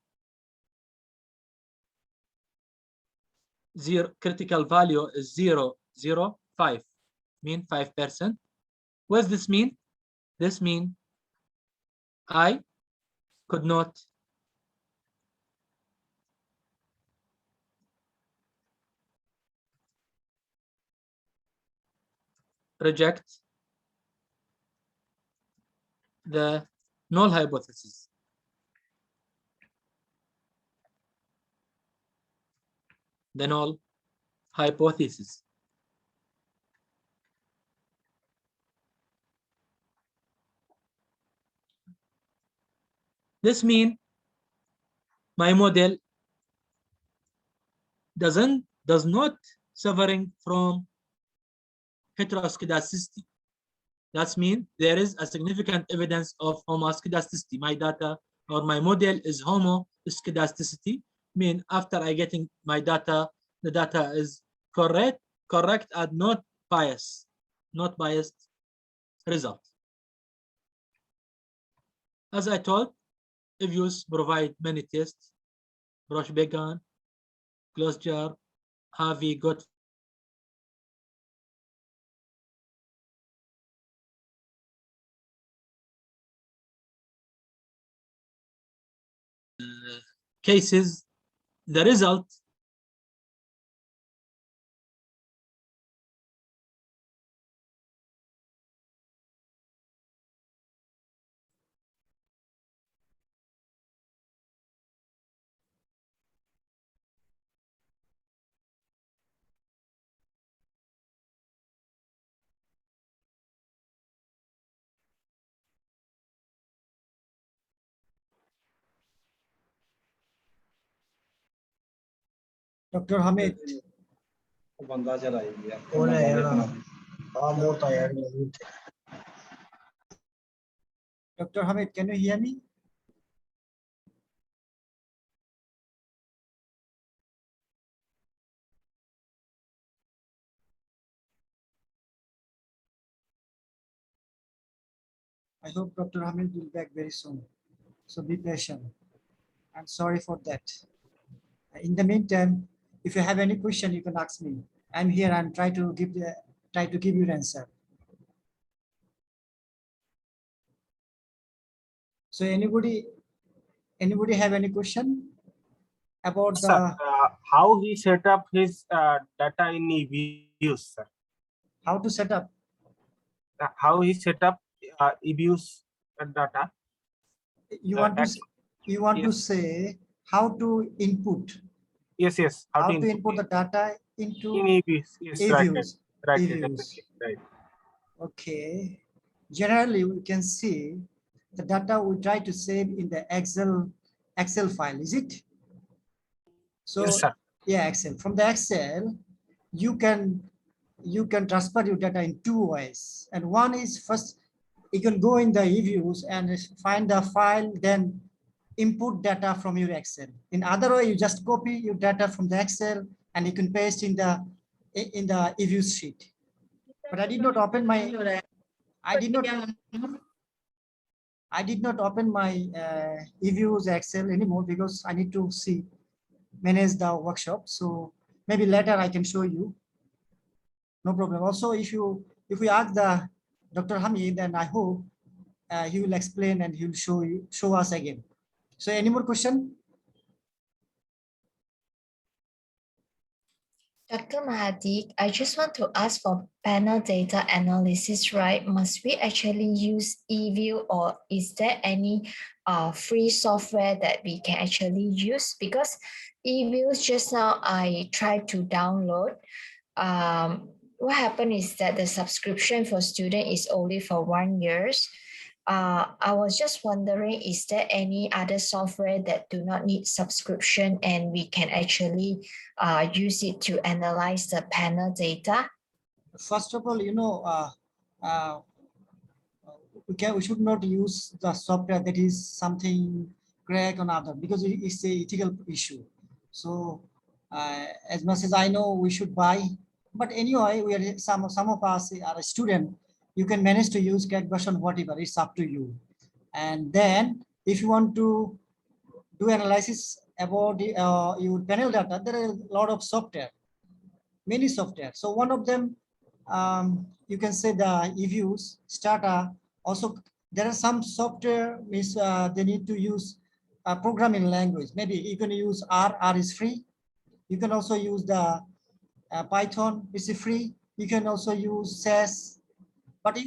0. Critical value is 0.05, mean 5%. What does this mean? This means I could not reject the null hypothesis. The null hypothesis. This means my model does not suffering from heteroskedasticity. That means there is a significant evidence of homoskedasticity. My data or my model is homoskedasticity. Mean after I getting my data, the data is correct and not biased result. As I told, EViews provide many tests. Roche-Began, closure, Harvey got cases. The result Dr. Hamid. Dr. Hamid, can you hear me? I hope Dr. Hamid will be back very soon. So be patient. I'm sorry for that. In the meantime, if you have any question, you can ask me. I'm here and try to give you an answer. So anybody have any question about the how he set up his data in EViews, sir? How to set up? How he set up EViews data? You want to say how to input? Yes. How to input the data into EViews? Yes, EViews. Right. Right. Okay. Generally, we can see the data we try to save in the Excel file. Is it? So yes, sir. Yeah, Excel. From the Excel, you can transfer your data in two ways. And one is first, you can go in the EViews and find the file, then input data from your Excel. In other way, you just copy your data from the Excel and you can paste in the EViews sheet. But I did not open my EViews Excel anymore because I need to manage the workshop. So maybe later I can show you. No problem. Also, if you if we ask the Dr. Hamid, then I hope he will explain and he will show us again. So any more question? Dr. Mahadi, I just want to ask for panel data analysis, right? Must we actually use EView, or is there any free software that we can actually use? Because EViews just now I tried to download. What happened is that the subscription for student is only for 1 year. I was just wondering, is there any other software that do not need subscription and we can actually use it to analyze the panel data? First of all, we should not use the software that is something crack on other, because it's a ethical issue. So as much as I know, we should buy. But anyway, we are some of us are a student. You can manage to use crack version, whatever. It's up to you. And then if you want to do analysis about your panel data, there are a lot of software, many software. So one of them, you can say the EViews, Strata. Also, there are some software means they need to use a programming language. Maybe you can use R. R is free. You can also use the Python. It's free. You can also use SAS. But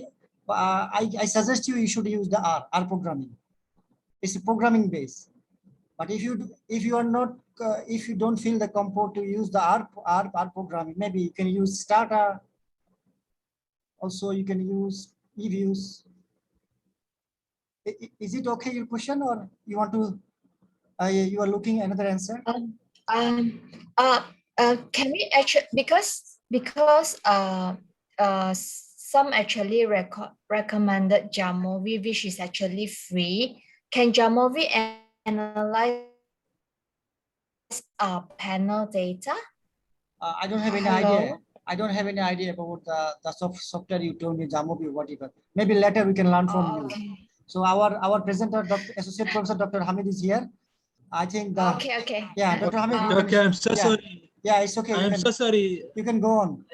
I suggest you should use the R programming. It's a programming base. But if you are not, if you don't feel the comfort to use the R programming, maybe you can use Strata. Also, you can use EViews. Is it okay, your question, or you want to? You are looking another answer? Can we actually, because some actually recommended Jamovi, which is actually free. Can Jamovi analyze panel data? I don't have any idea. I don't have any idea about the software you told me, Jamovi or whatever. Maybe later we can learn from you. So our presenter, Associate Professor Dr. Hamid is here. I think the okay. Yeah, Dr. Hamid. Okay, I'm so sorry. Yeah, it's okay. I'm so sorry. You can go on.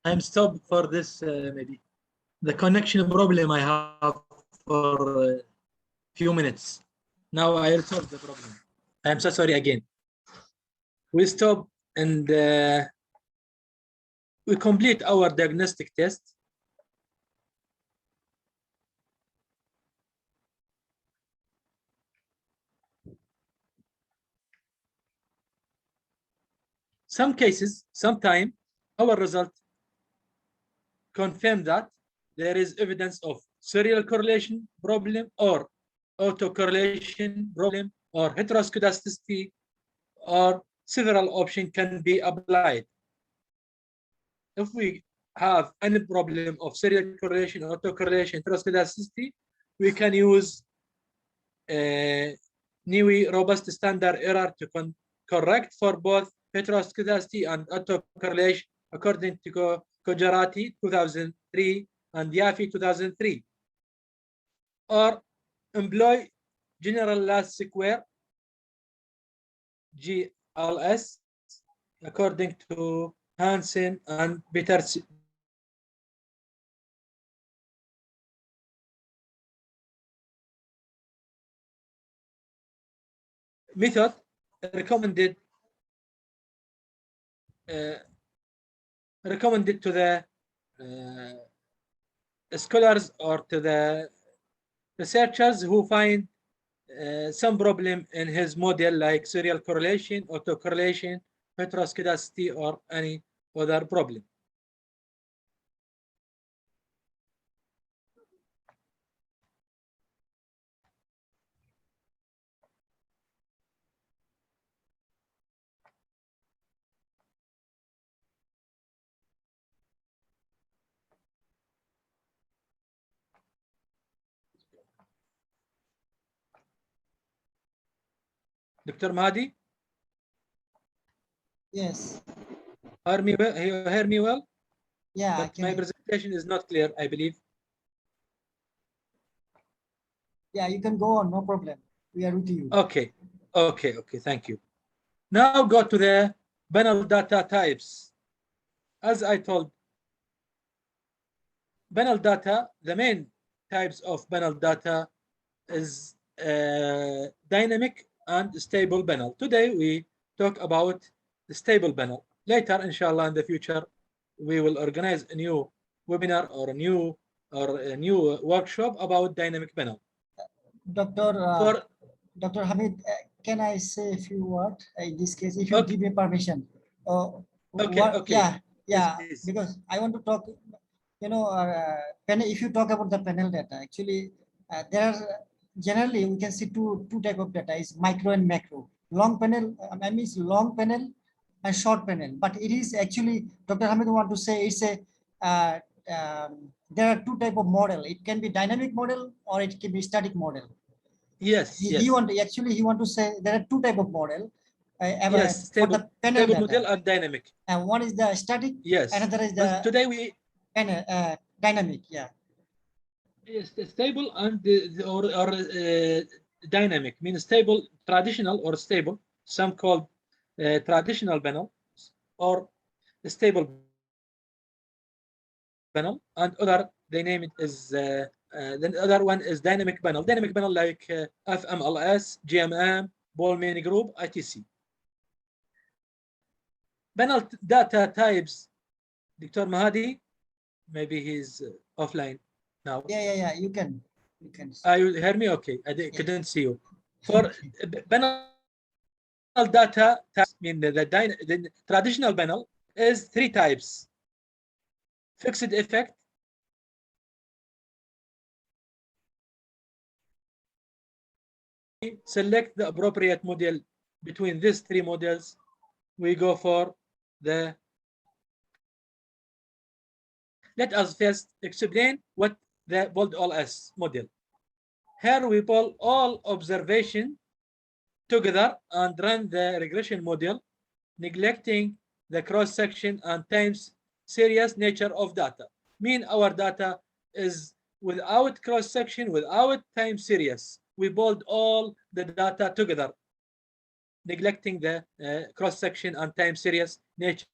I'm stopped for this maybe the connection problem I have for a few minutes. Now I resolved the problem. I'm so sorry again. We stop and we complete our diagnostic test. Some cases, sometime our result confirm that there is evidence of serial correlation problem or autocorrelation problem or heteroskedasticity, or several options can be applied. If we have any problem of serial correlation, autocorrelation, heteroskedasticity, we can use NIWI robust standard error to correct for both heteroskedasticity and autocorrelation according to Kojarati 2003 and Yafi 2003, or employ general last square GLS according to Hansen and Peterson. Method recommended to the scholars or to the researchers who find some problem in his model, like serial correlation, autocorrelation, heteroskedasticity, or any other problem. Dr. Mahdi? Yes. Hear me well? You hear me well? Yeah, but my presentation is not clear, I believe. Yeah, you can go on, no problem. We are with you. Okay, thank you. Now go to the panel data types. As I told panel data, the main types of panel data is dynamic and stable panel. Today we talk about the stable panel. Later, inshallah, in the future, we will organize a new webinar or a new workshop about dynamic panel. Dr. Hamid, can I say a few words in this case, if you give me permission? Okay. Yeah, please. because I want to talk, if you talk about the panel data, actually, there are generally we can see two type of data is micro and macro. Long panel, I mean long panel and short panel, but it is actually, Dr. Hamid want to say it's a, there are two type of model. It can be dynamic model or it can be static model. Yes. He want to say there are two type of model. Yes, for the panel stable data. model and dynamic. And one is the static. Yes. Another is the today we dynamic. Yeah. Yes, stable and or dynamic means stable, traditional or stable. Some called traditional panel or stable panel, and other they name it as the other one is dynamic panel. Dynamic panel like FMLS, GMM, ball mini group, etc. Panel data types. Dr. Mahdi, maybe he's offline now. Yeah. You can. You hear me? Okay, couldn't see you. For panel data types, mean the traditional panel is three types: fixed effect, select the appropriate model between these three models. We go for the. Let us first explain what the bold-all-S model. Here we pull all observation together and run the regression model, neglecting the cross-section and time series nature of data. Mean our data is without cross-section, without time series. We bold all the data together, neglecting the cross-section and time series nature.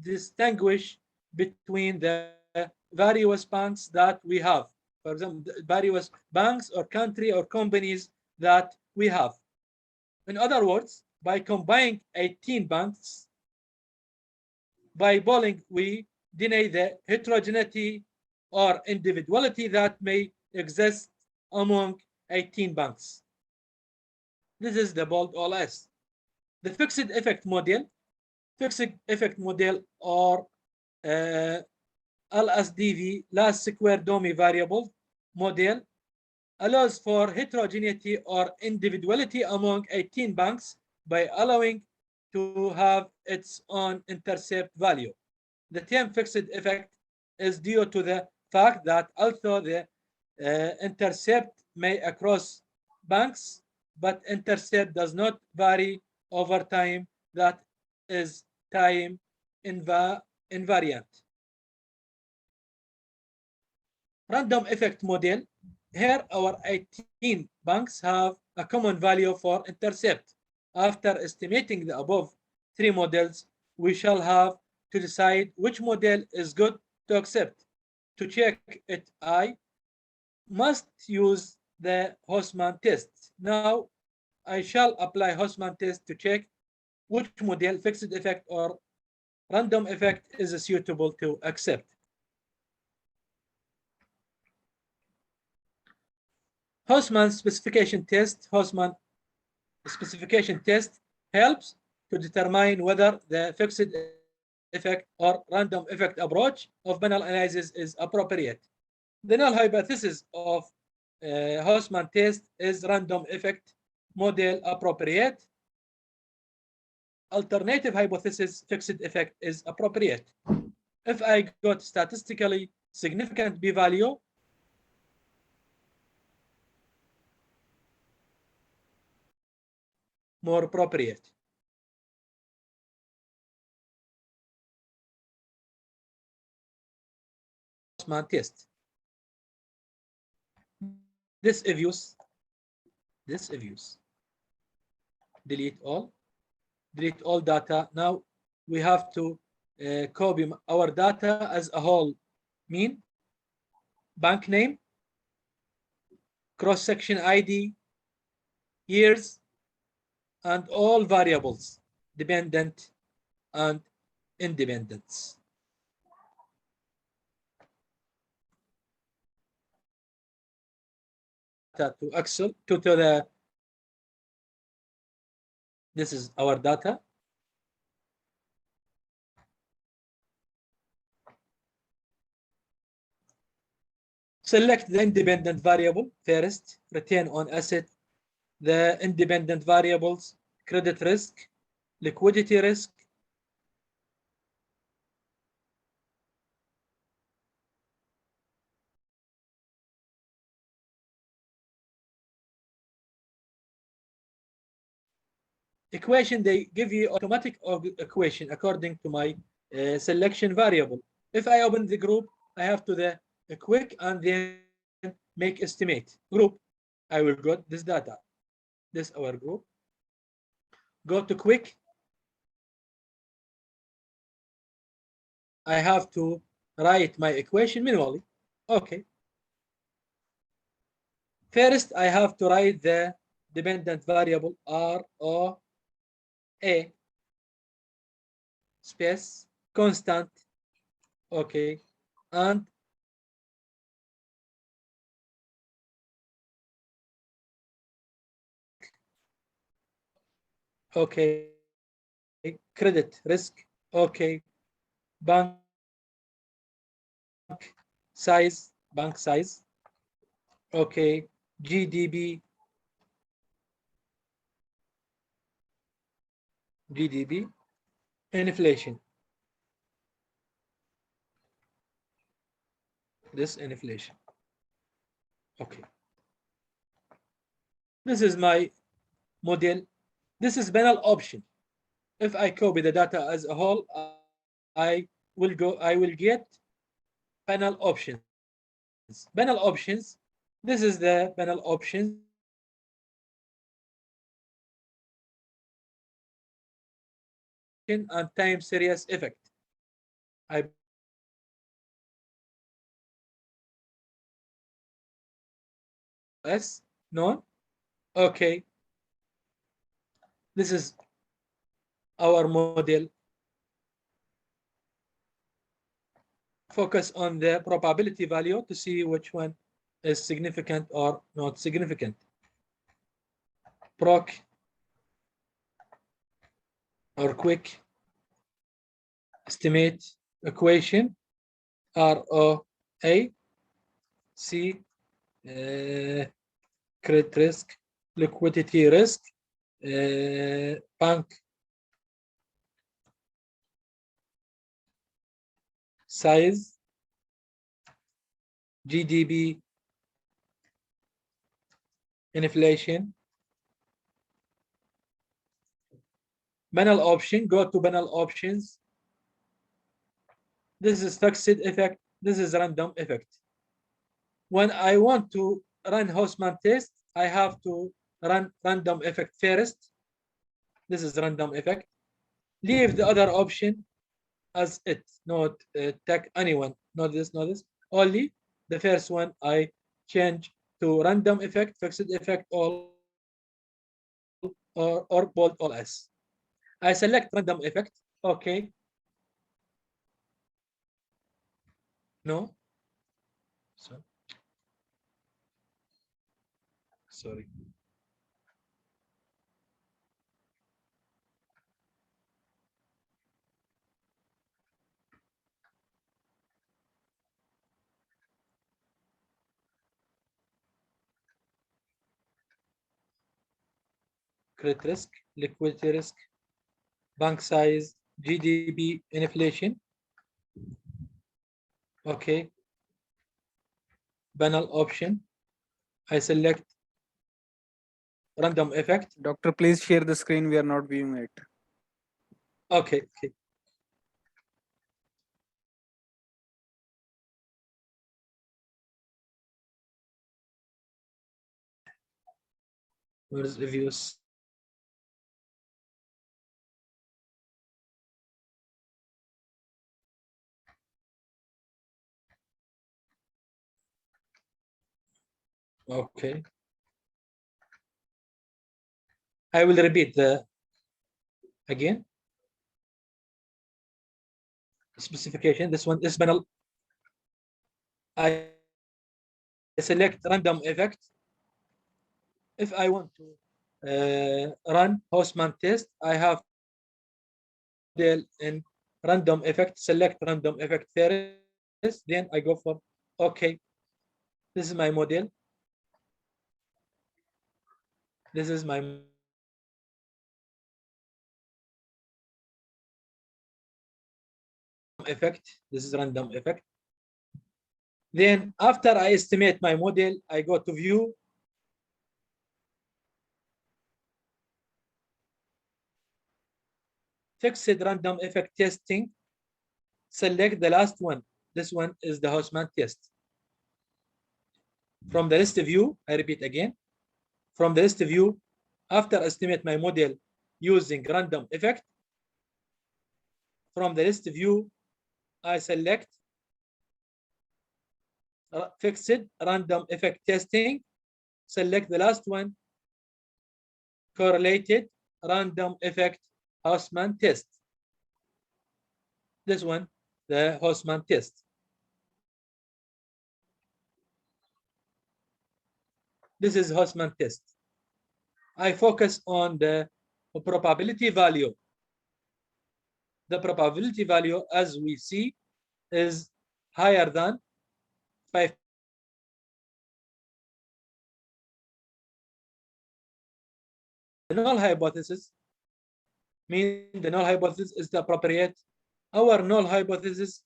Distinguish between the various banks that we have. For example, various banks or country or companies that we have. In other words, by combining 18 banks, by polling, we deny the heterogeneity or individuality that may exist among 18 banks. This is the bold-all-S. The fixed effect model or LSDV, last square dummy variable model, allows for heterogeneity or individuality among 18 banks by allowing to have its own intercept value. The term fixed effect is due to the fact that although the intercept may across banks, but intercept does not vary over time, that is time invariant. Random effect model. Here our 18 banks have a common value for intercept. After estimating the above three models, we shall have to decide which model is good to accept. To check it, I must use the Hausman test. Now I shall apply Hausman test to check which model, fixed effect or random effect, is suitable to accept. Hausman specification test. Hausman specification test helps to determine whether the fixed effect or random effect approach of panel analysis is appropriate. The null hypothesis of Hausman test is random effect model appropriate. Alternative hypothesis, fixed effect is appropriate. If I got statistically significant p-value, more appropriate. Hausman test. This EViews. Delete all. delete all data. Now we have to copy our data as a whole. Mean, bank name, cross-section ID, years, and all variables, dependent and independence. To Excel, to the, this is our data. Select the independent variable first, return on asset, the independent variables, credit risk, liquidity risk, equation. They give you automatic equation according to my selection variable. If I open the group, I have to the quick and then make estimate group. I will got this data. This our group. Go to quick. I have to write my equation manually. Okay. First, I have to write the dependent variable ROA space constant. Okay. And okay, credit risk. Okay, bank size, bank size. Okay, GDP, inflation. This inflation. Okay. This is my model. This is panel option. If I copy the data as a whole, I will get panel options. Panel options. This is the panel options. And time series effect. I S no. Okay. This is our model. Focus on the probability value to see which one is significant or not significant. Proc or quick estimate equation ROA C credit risk, liquidity risk, bank size, GDP, inflation. Panel option, go to panel options. This is fixed effect. This is random effect. When I want to run Hausman test, I have to run random effect first. This is random effect. Leave the other option as it, not take anyone. Not this, not this. Only the first one I change to random effect, fixed effect, all or bold all as. I select random effect. Okay. No. So, sorry. Credit risk, liquidity risk, bank size, GDP, inflation. Okay. Panel option. I select random effect. Doctor, please share the screen. We are not viewing it. Okay. Okay. Where's EViews? Okay. I will repeat again. Specification. This one is panel. I select random effect. If I want to run Hausman test, I have in random effect, select random effect first, then I go for okay. This is my model. This is my effect. This is random effect. Then after I estimate my model, I go to view. Fixed random effect testing. Select the last one. This one is the Hausman test. From the list view, I repeat again. From the list view, after estimate my model using random effect, from the list view, I select fixed random effect testing. Select the last one, correlated random effect Hausman test. This one, the Hausman test. This is Hausman test. I focus on the probability value. The probability value, as we see, is higher than 5. The null hypothesis means the null hypothesis is the appropriate. Our null hypothesis,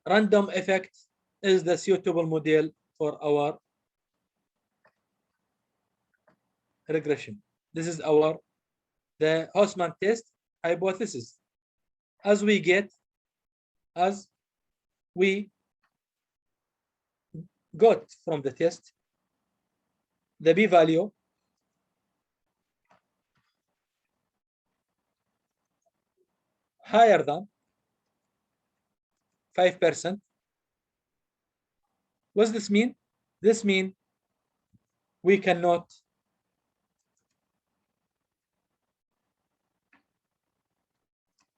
random effect, is the suitable model for our regression. This is the Hausman test hypothesis. As we got from the test, the p-value higher than 5%. What does this mean? This means we cannot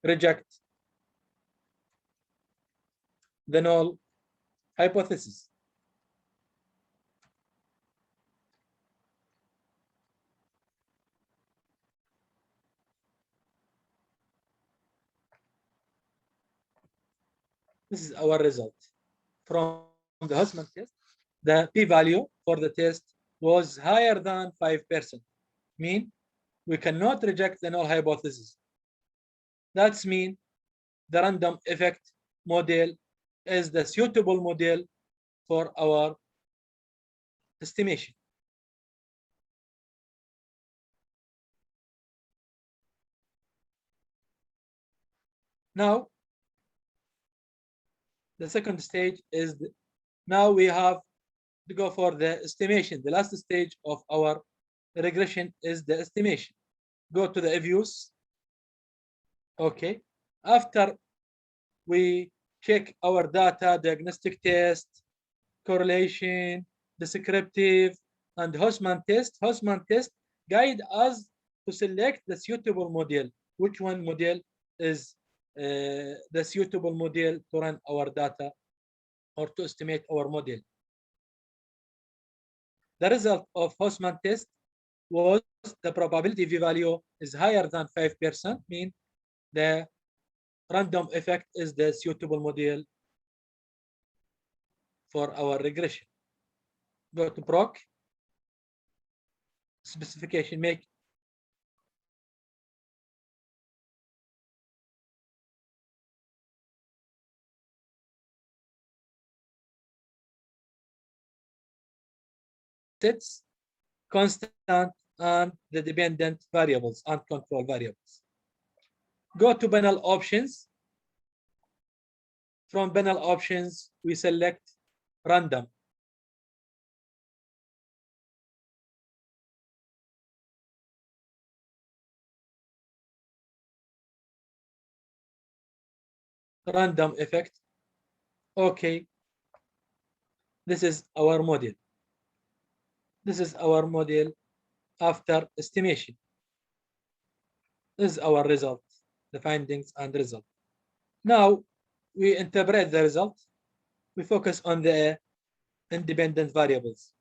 reject the null hypothesis. This is our result from the Hausman test. The p-value for the test was higher than 5%. Mean we cannot reject the null hypothesis. That's mean the random effect model is the suitable model for our estimation. Now, the second stage is now we have to go for the estimation. The last stage of our regression is the estimation. Go to the EViews. Okay. After we check our data, diagnostic test, correlation, descriptive, and Hausman test. Hausman test guide us to select the suitable model. Which one model is the suitable model to run our data or to estimate our model? The result of Hausman test was the probability v-value is higher than 5%, mean the random effect is the suitable model for our regression. Go to proc, specification, make sets, constant, and the dependent variables and control variables. Go to panel options. From panel options, we select random. Random effect. Okay. This is our model. This is our model after estimation. This is our result, the findings and result. Now we interpret the result. We focus on the independent variables.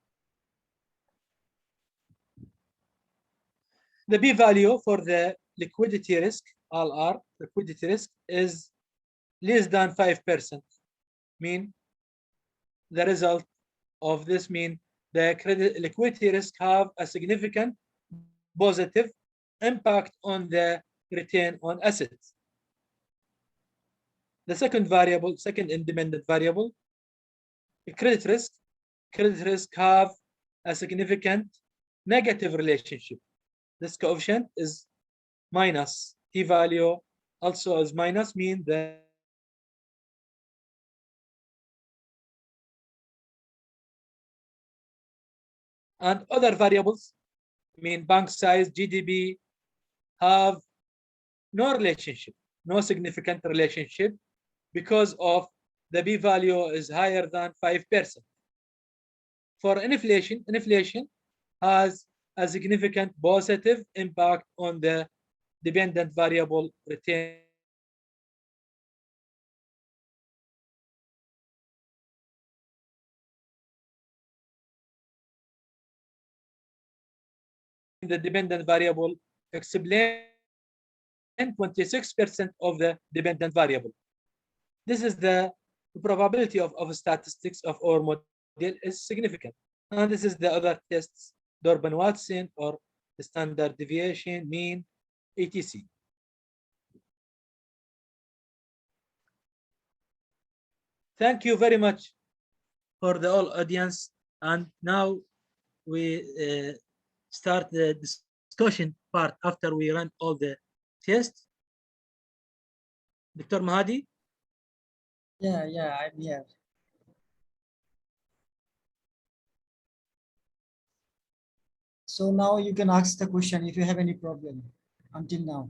The p-value for the liquidity risk, LR, liquidity risk, is less than 5%. Mean the result of this mean the credit liquidity risk have a significant positive impact on the return on assets. The second variable, second independent variable, credit risk have a significant negative relationship. This coefficient is minus. P-value also is minus, mean that and other variables, mean bank size, GDP, have no relationship, no significant relationship, because of the p-value is higher than 5%. For inflation, inflation has a significant positive impact on the dependent variable return. The dependent variable explain 26% of the dependent variable. This is the probability of statistics of our model is significant. And this is the other tests, Durbin-Watson or standard deviation, mean, etc. Thank you very much for the all audience. And now we start the discussion part after we run all the tests. Dr. Mahdi? Yeah, I'm here. So now you can ask the question if you have any problem until now.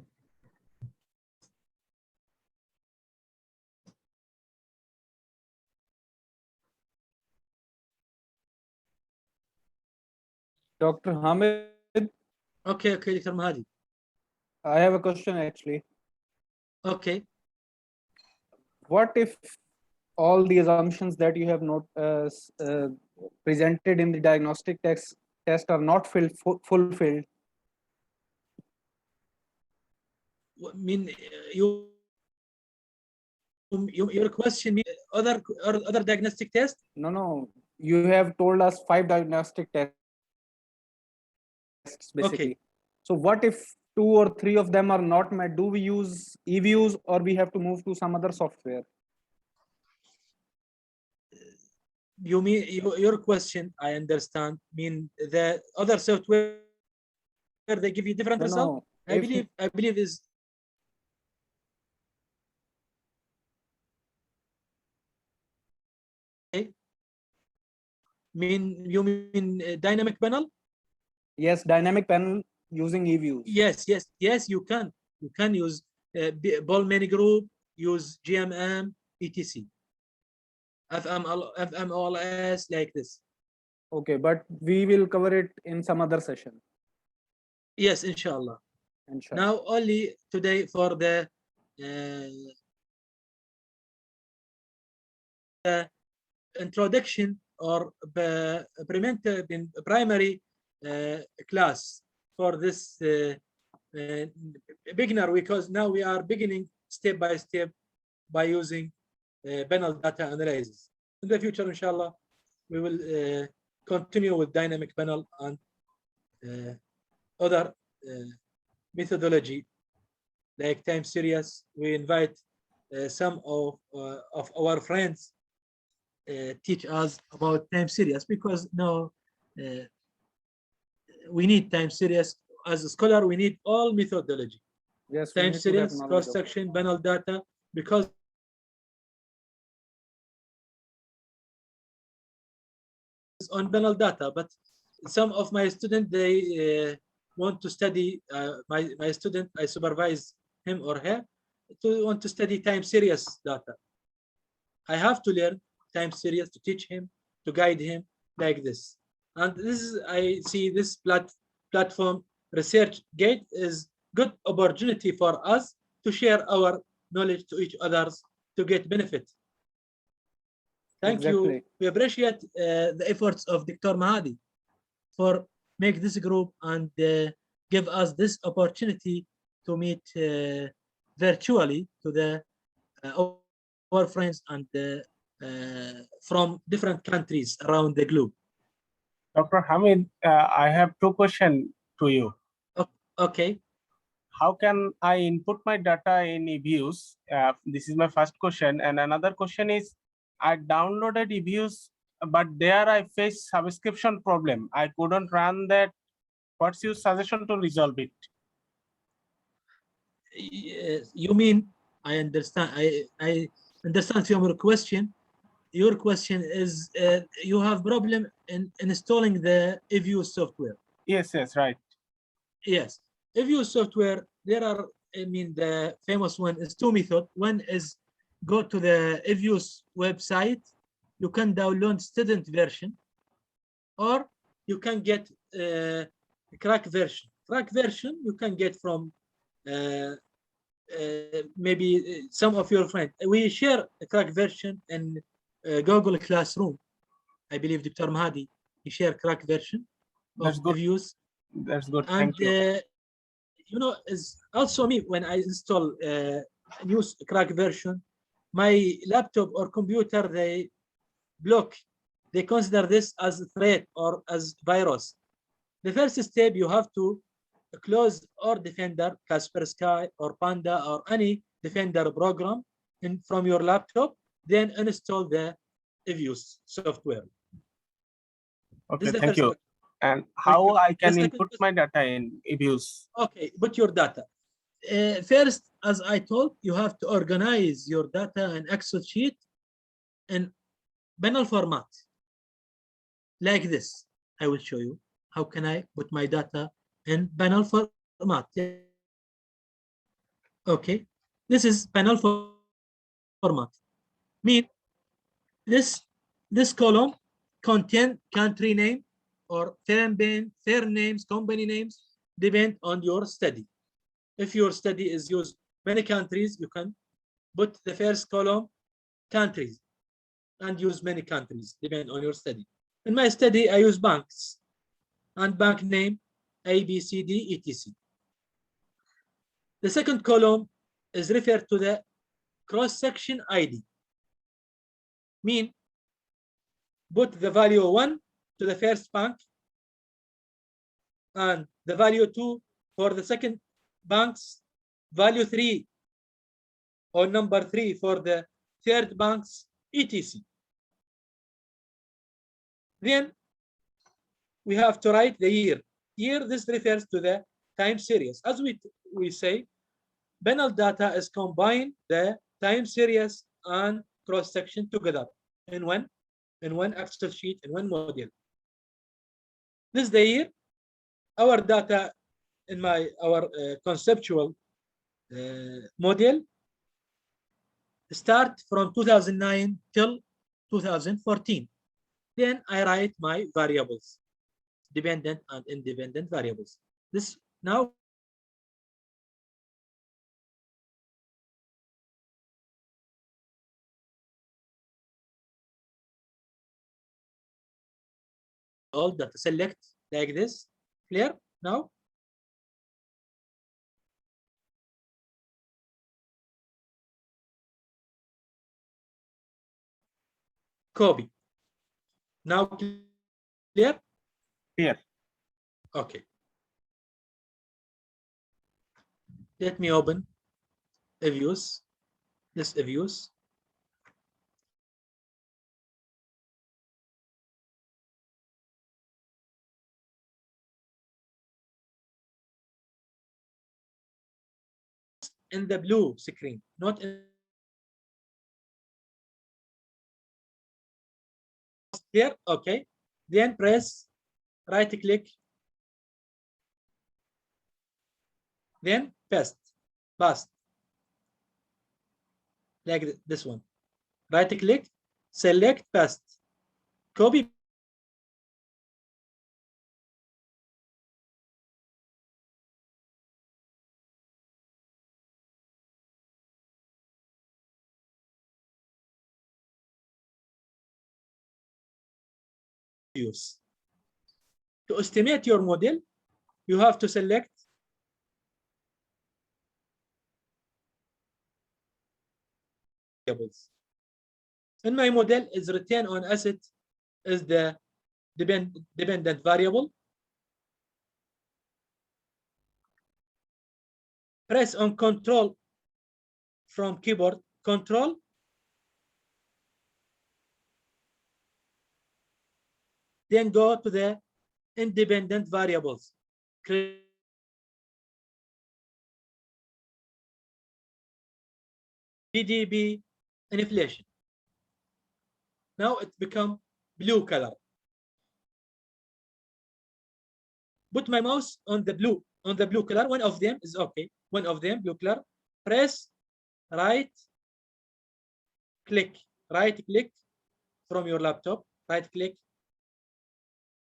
Dr. Hamid, Okay, Dr. Mahdi. I have a question actually. Okay. What if all the assumptions that you have presented in the diagnostic test are not fulfilled? I mean, your question mean other diagnostic tests? No. You have told us 5 diagnostic tests basically. Okay. So what if 2 or 3 of them are not met? Do we use EViews or we have to move to some other software? You mean your question? I understand. Mean the other software they give you different result? No. I believe is. Okay. You mean dynamic panel? Yes, dynamic panel using EViews. Yes. You can use Ball-Mini group, use GMM, etc. FMLS like this. Okay, but we will cover it in some other session. Yes, inshallah. Now only today for the introduction or primary class for this beginner, because now we are beginning step by step by using panel data analysis. In the future, inshallah, we will continue with dynamic panel and other methodology like time series. We invite some of our friends teach us about time series, because now we need time series. As a scholar, we need all methodology. Yes, time series, cross-section, panel data, because on panel data, but some of my students, they want to study, my student, I supervise him or her, to want to study time series data. I have to learn time series to teach him to guide him like this. And this is, I see this platform ResearchGate is good opportunity for us to share our knowledge to each others to get benefit. Thank you. We appreciate the efforts of Dr. Mahdi for make this group and give us this opportunity to meet virtually to the our friends and from different countries around the globe. Dr. Hamid, I have two questions to you. Okay. How can I input my data in EViews? This is my first question. And another question is, I downloaded EViews, but there I faced subscription problem. I couldn't run that. What's your suggestion to resolve it? You mean, I understand. I understand from your question. Your question is you have problem in installing the EViews software. Yes, right. Yes, EViews software, there are, I mean, the famous one is two methods. One is go to the EViews website. You can download student version, or you can get crack version. Crack version you can get from maybe some of your friends. We share a crack version in Google Classroom. I believe Dr. Mahdi, he shared crack version of EViews. That's good. And thank you. You know, is also me when I install new crack version, my laptop or computer, they block. They consider this as a threat or as virus. The first step, you have to close or Defender, Kaspersky or Panda or any Defender program from your laptop, then install the EViews software. Okay, thank you. And how I can input my data in EViews? Okay, put your data. First, as I told, you have to organize your data in Excel sheet in panel format. Like this. I will show you how can I put my data in panel format. Okay, this is panel format. Mean this column contain country name or firm names, company names, depend on your study. If your study is use many countries, you can put the first column countries and use many countries, depend on your study. In my study, I use banks and bank name A, B, C, D, etc. The second column is referred to the cross-section ID. Mean put the value 1 to the first bank and the value 2 for the second banks, value 3 or number 3 for the third banks, etc. Then we have to write the year. Year, this refers to the time series. As we say, panel data is combined the time series and cross-section together in one Excel sheet, in one model. This is the year. Our data in our conceptual model start from 2009 till 2014. Then I write my variables, dependent and independent variables. This now all data select like this. Clear now? Copy. Now clear? Clear. Okay. Let me open EViews. This EViews. In the blue screen, not in here. Okay. Then press right click. Then paste. Like this one. Right click, select paste. copy use. To estimate your model, you have to select variables. In my model, is return on asset is the dependent variable. Press on control from keyboard control. Then go to the independent variables. GDP inflation. Now it become blue color. Put my mouse on the blue color. One of them is okay. One of them blue color. Press right click from your laptop. Right click.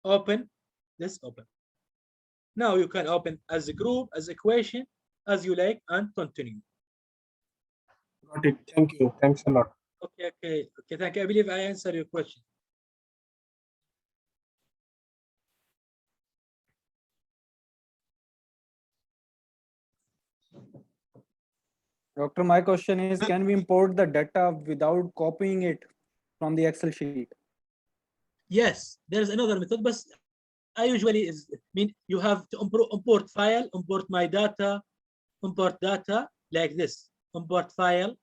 Open this. Open. Now you can open as a group, as equation, as you like, and continue. Got it. Thank you. Thanks a lot. Okay. Thank you. I believe I answered your question. Doctor, my question is, can we import the data without copying it from the Excel sheet? Yes, there's another method, but I usually mean you have to import file, import my data, import data like this. Import file,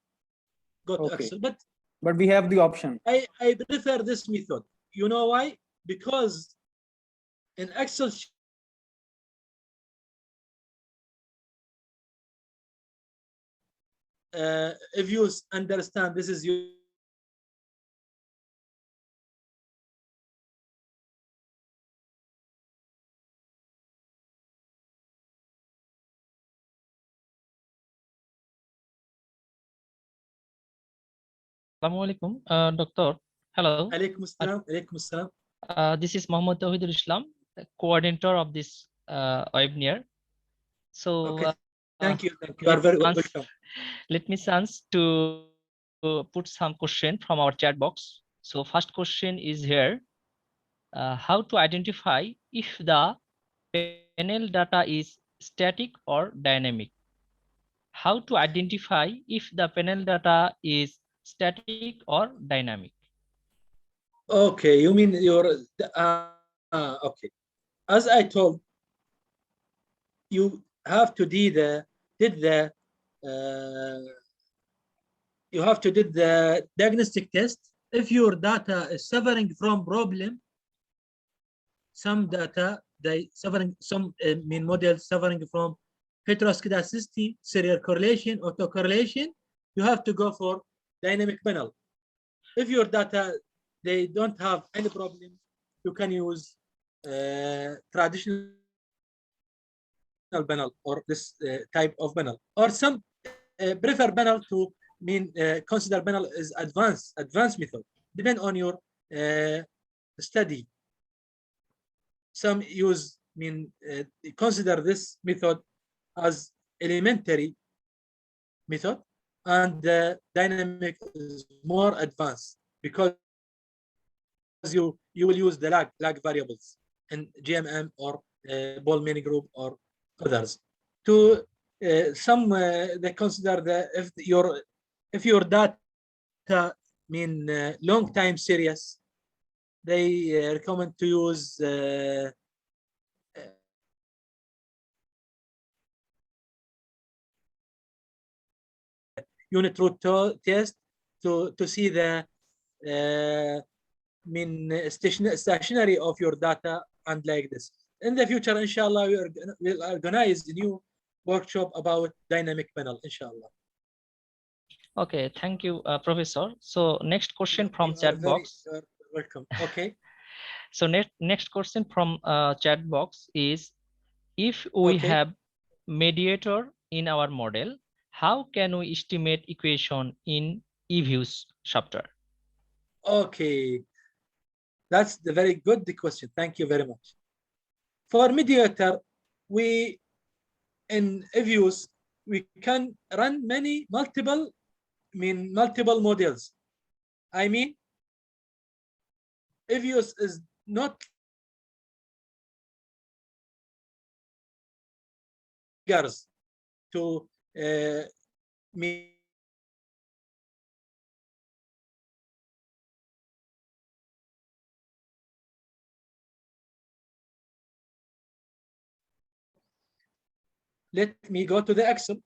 go to Excel. But we have the option. I prefer this method. You know why? Because in Excel if you understand this is your Assalamualaikum, Doctor. Hello. Alaikum assalam. This is Muhammad Tawhidul Islam, the coordinator of this webinar. So, okay. Thank you. You are very welcome. Let me chance to put some question from our chat box. So, first question is here: how to identify if the panel data is static or dynamic? How to identify if the panel data is static or dynamic? Okay, you mean your okay. As I told, you have to do the diagnostic test. If your data is suffering from problem, some data mean models suffering from heteroskedasticity, serial correlation, autocorrelation, you have to go for dynamic panel. If your data they don't have any problem, you can use traditional panel or this type of panel, or some prefer panel to mean consider panel is advanced method, depend on your study. Some use consider this method as elementary method, and the dynamic is more advanced because you will use the lag variables in GMM or Ball-Mini group or others. To some they consider that if your data mean long time series, they recommend to use unit root test to see the stationary of your data, and like this. In the future, inshallah, we'll organize a new workshop about dynamic panel, inshallah. Okay, thank you, Professor. So next question from chat box. Welcome. Okay. So next question from chat box is: if we have mediator in our model, how can we estimate equation in EViews software? Okay. That's the very good question. Thank you very much. For mediator, we in EViews we can run multiple models. I mean, EViews is not triggers to let me go to the Excel.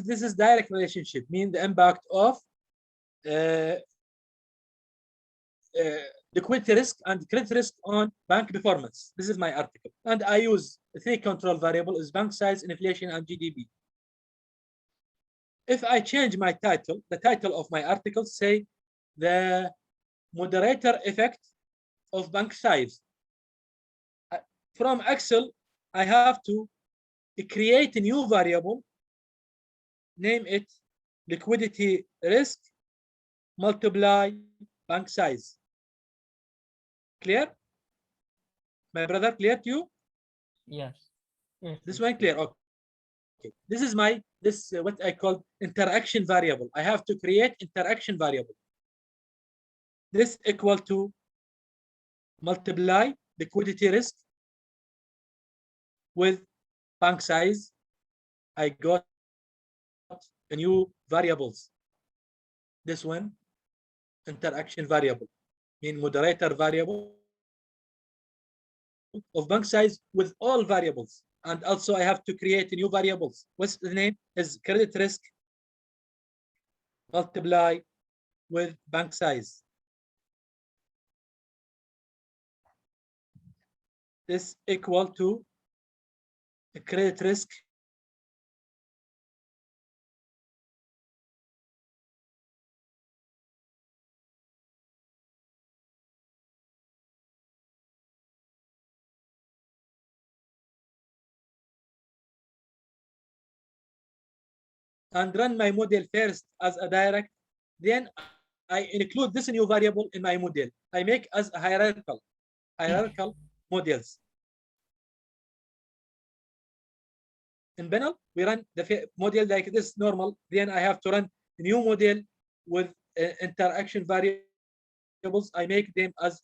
This is direct relationship, mean the impact of liquidity risk and credit risk on bank performance. This is my article, and I use 3 control variables: bank size, inflation, and GDP. If I change my title, the title of my article say the moderator effect of bank size. From Excel, I have to create a new variable, name it liquidity risk multiply bank size. Clear? My brother, clear to you? Yes. This one clear? Okay. This is what I call interaction variable. I have to create interaction variable. This equal to multiply liquidity risk with bank size. I got a new variables. This one, interaction variable, mean moderator variable of bank size with all variables. And also I have to create a new variables. What's the name? Is credit risk multiply with bank size. This equal to the credit risk and run my model first as a direct, then I include this new variable in my model. I make as a hierarchical models. In panel, we run the model like this normal. Then I have to run a new model with interaction variables. I make them as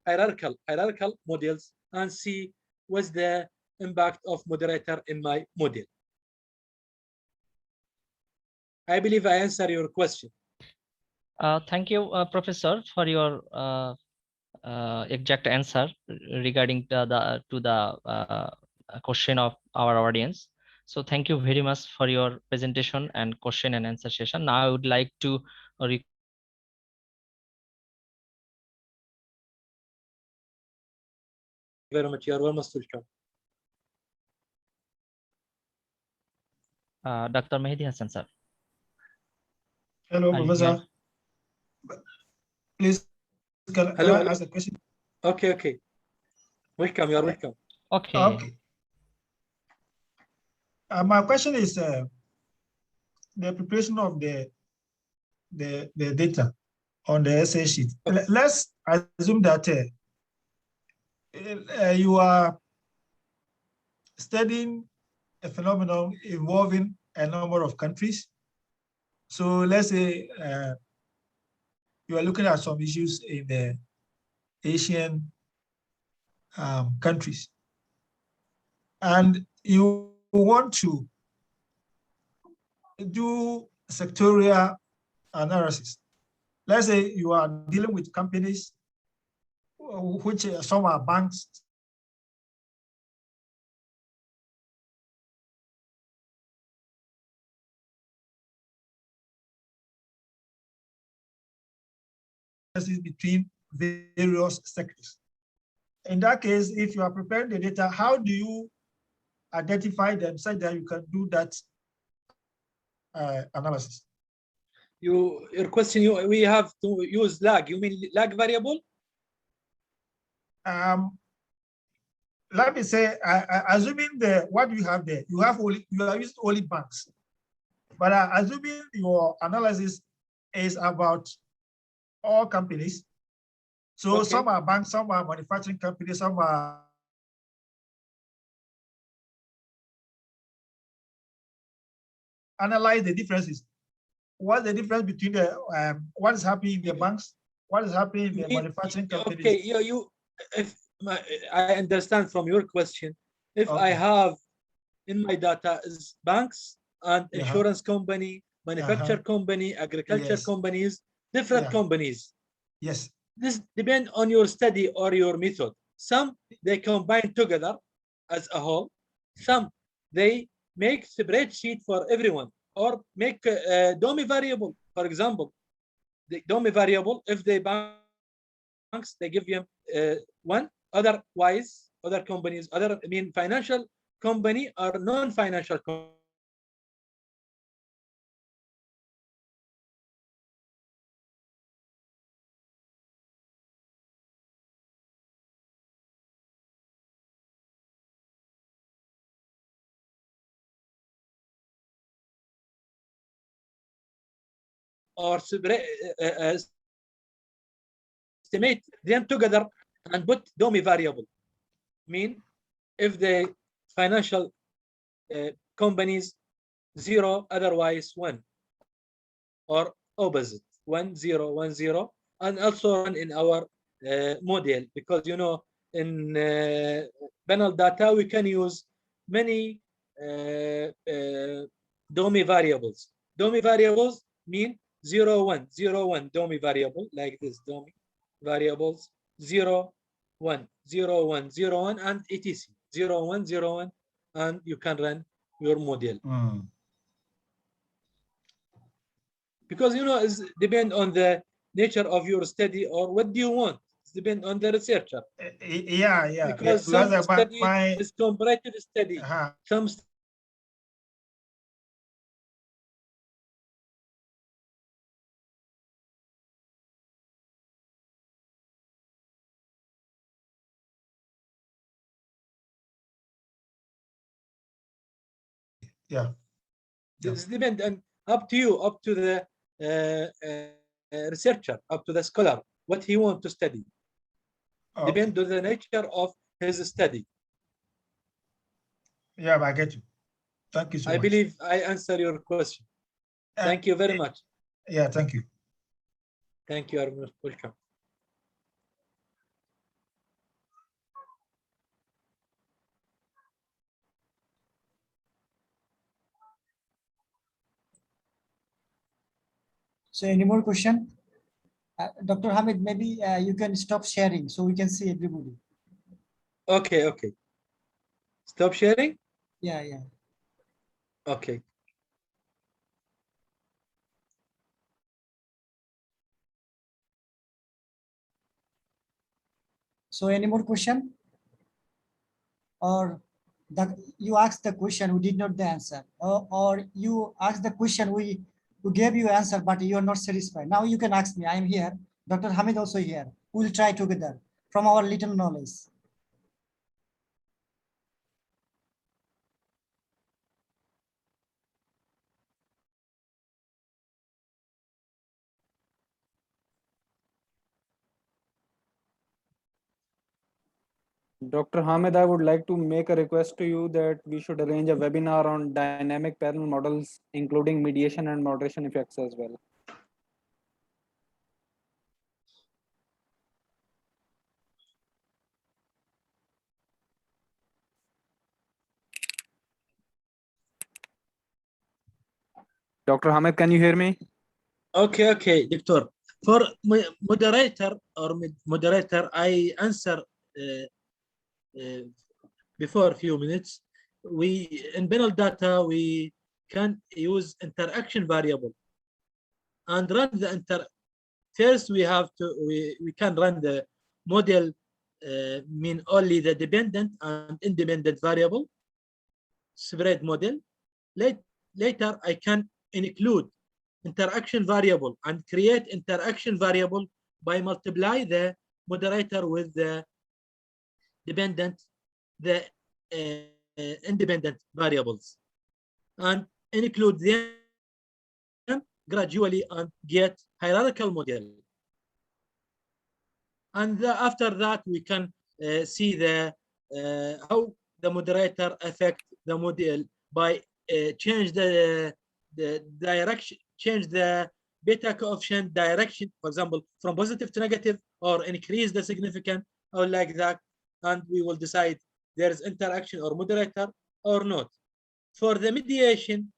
hierarchical models and see what's the impact of moderator in my model. I believe I answer your question. Thank you, Professor, for your exact answer regarding the question of our audience. So thank you very much for your presentation and question and answer session. Now I would like to very much. You are almost welcome. Dr. Mehdi Hassan, sir. Hello, Professor. Please, can I ask a question? Okay. Welcome. You are welcome. Okay. My question is the preparation of the data on the essay sheet. Okay. Let's assume that you are studying a phenomenon involving a number of countries. So let's say you are looking at some issues in the Asian countries, and you want to do sectorial analysis. Let's say you are dealing with companies, which some are banks, between various sectors. In that case, if you are preparing the data, how do you identify them so that you can do that analysis? Your question, we have to use lag. You mean lag variable? let me say, assuming what you have there, you have used only banks, but assuming your analysis is about all companies. So Okay. some are banks, some are manufacturing companies, some are analyze the differences. What's the difference between the what is happening in the banks, what is happening in the manufacturing companies? Okay, if I understand from your question, if I Okay. have in my data is banks and insurance company, manufacture company, agriculture companies, different companies. Yes. This depends on your study or your method. Some they combine together as a whole. Some they make spreadsheet for everyone or make a dummy variable. For example, the dummy variable, if they banks, they give you one. Otherwise, other companies, financial company or non-financial company. Or estimate them together and put dummy variable. If the financial companies 0, otherwise 1, or opposite 1 0 1 0, and also run in our model, because in panel data we can use many dummy variables. Dummy variables mean 0 1 0 1 dummy variable, like this dummy variables 0 1 0 1 0 1 and etc 0 1 0 1, and you can run your model. Because it depend on the nature of your study or what do you want. It depends on the researcher. Yeah. Because some study is comparative study. Some This depends on up to you, up to the researcher, up to the scholar, what he wants to study. Depend on the nature of his study. Yeah, I get you. Thank you so much. I believe I answer your question. Thank you very much. Yeah, thank you. Thank you, Armin. Welcome. So any more question? Dr. Hamid, maybe you can stop sharing so we can see everybody. Okay. Stop sharing? Yeah. Okay. So any more question? Or you asked the question, we did not the answer. Or you asked the question, we gave you answer, but you are not satisfied. Now you can ask me, I am here. Dr. Hamid also here. We'll try together from our little knowledge. Dr. Hamid, I would like to make a request to you that we should arrange a webinar on dynamic panel models, including mediation and moderation effects as well. Dr. Hamid, can you hear me? Okay, Doctor. For moderator, I answer before a few minutes. In panel data, we can use interaction variable and run the First, we can run the model, mean only the dependent and independent variable, spread model. Later, I can include interaction variable and create interaction variable by multiply the moderator with the dependent the independent variables and include them gradually and get hierarchical model. And after that, we can see the how the moderator affect the model by change the direction, change the beta coefficient direction, for example, from positive to negative, or increase the significant, or like that, and we will decide there is interaction or moderator or not. For the mediation,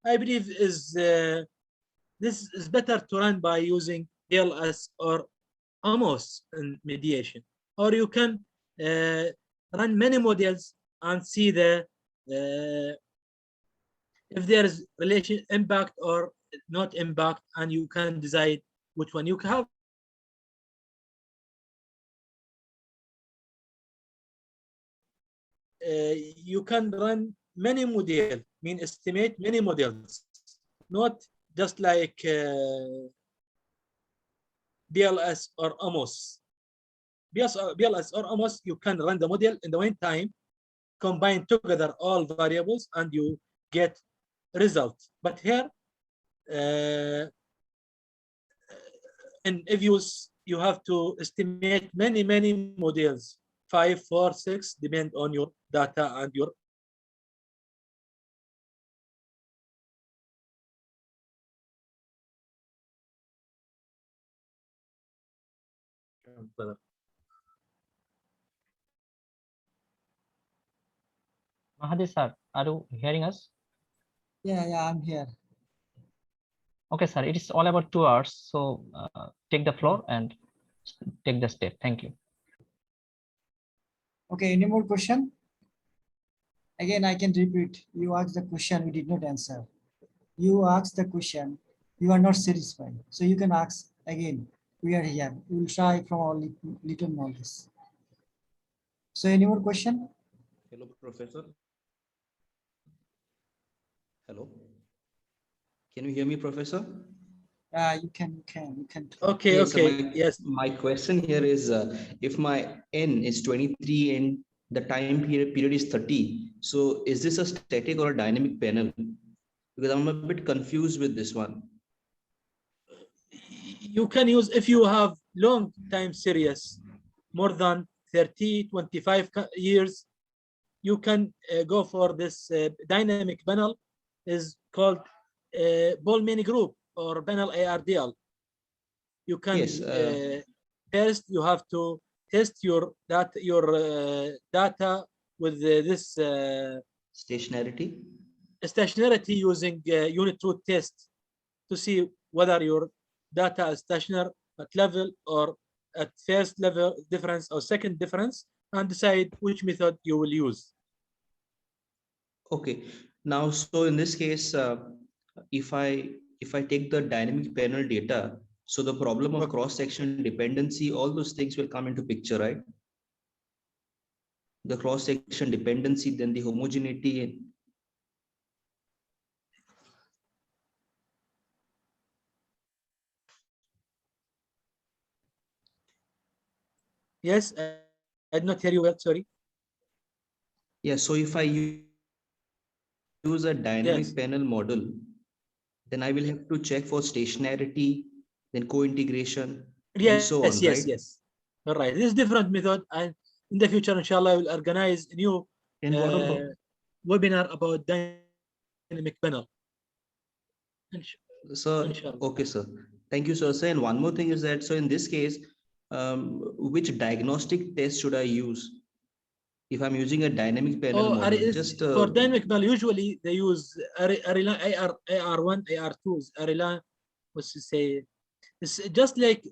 I believe this is better to run by using DLS or almost in mediation, or you can run many models and see the if there is relation impact or not impact, and you can decide which one you have. You can run many models, mean estimate many models, not just like BLS or AMOS. BLS or AMOS, you can run the model in the one time, combine together all variables, and you get result. But here, in EViews, you have to estimate many models, 5, 4, 6, depend on your data and your Mahadi sir, are you hearing us? Yeah, I'm here. Okay, sir, it is all about 2 hours. So take the floor and take the step. Thank you. Okay, any more question? Again, I can repeat. You asked the question, we did not answer. You asked the question, you are not satisfied. So you can ask again. We are here. We will try from our little knowledge. So any more question? Hello, Professor. Hello. Can you hear me, Professor? You can. Okay, yes, okay, yes. My question here is, if my n is 23 and the time period is 30, so is this a static or a dynamic panel? Because I'm a bit confused with this one. You can use, if you have long time series, more than 30, 25 years, you can go for this dynamic panel, is called Ball-Mini group or panel ARDL. You can first you have to test your data with this stationarity using unit root test to see whether your data is stationary at level or at first level difference or second difference, and decide which method you will use. Okay, now so in this case, if I take the dynamic panel data, so the problem of cross-section dependency, all those things will come into picture, right? The cross-section dependency, then the homogeneity. Yes, I did not hear you well, sorry. Yeah, so if I use a dynamic panel model, then I will have to check for stationarity, then co-integration, and so on, right? Yes. All right, this is different method, and in the future, inshallah, I will organize a new webinar about dynamic panel. So, okay, sir. Thank you, sir. And one more thing is that, so in this case, which diagnostic test should I use? If I'm using a dynamic panel model, just for dynamic panel, usually they use AR1, AR2s, ARILAN, what's to say? It's just like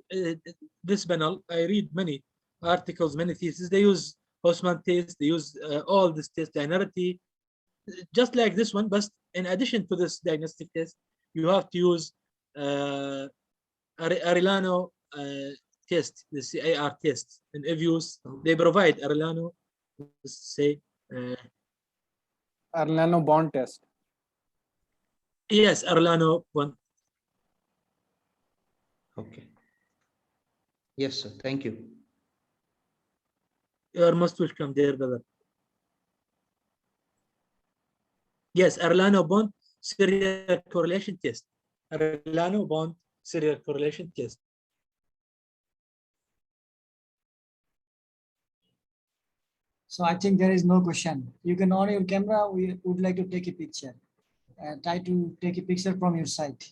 this panel. I read many articles, many theses. They use Hausman test. They use all this test, Linearity, just like this one. But in addition to this diagnostic test, you have to use Arellano test, the CAR test. In EViews, they provide Arellano, say. Arellano bond test. Yes, Arellano one. Okay. Yes, sir. Thank you. You are most welcome, dear brother. Yes, Erlano-Bond serial correlation test. Erlano-Bond serial correlation test. So I think there is no question. You can on your camera. We would like to take a picture. Try to take a picture from your side.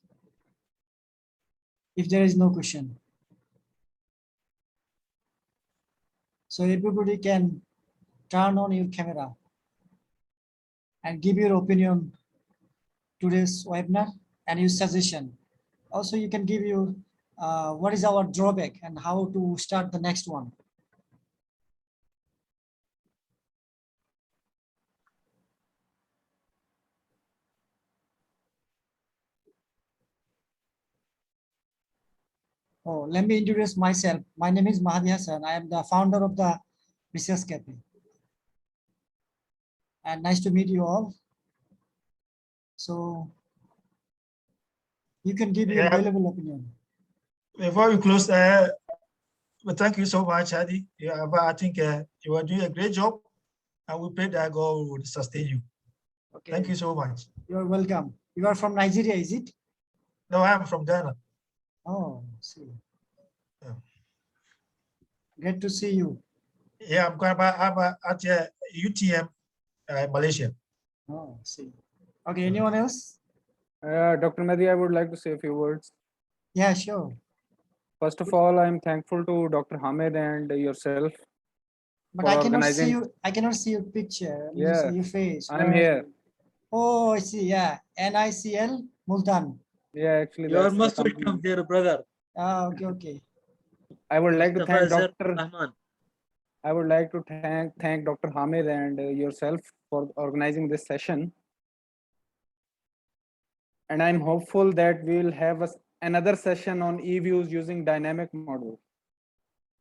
If there is no question. So everybody can turn on your camera and give your opinion to this webinar and your suggestion. Also, you can give your what is our drawback and how to start the next one. Oh, let me introduce myself. My name is Mahdi Hassan. I am the founder of the Research Cafe. And nice to meet you all. So you can give your valuable opinion. Before we close, well, thank you so much, Hadi. Yeah, but I think you are doing a great job, and we pray that God will sustain you. Okay. Thank you so much. You're welcome. You are from Nigeria, is it? No, I am from Ghana. Oh, see. Yeah. Great to see you. Yeah, I'm at UTM, Malaysia. Oh, see. Okay, anyone else? Dr. Mehdi, I would like to say a few words. Yeah, sure. First of all, I'm thankful to Dr. Hamid and yourself. But I cannot see you. I cannot see your picture. Yeah, your face. I'm here. Oh, I see. Yeah, NICL Multan. Yeah, actually, you are most welcome, dear brother. Ah, okay, okay. I would like to thank Dr. Rahman. I would like to thank Dr. Hamid and yourself for organizing this session. And I'm hopeful that we'll have another session on EViews using dynamic model.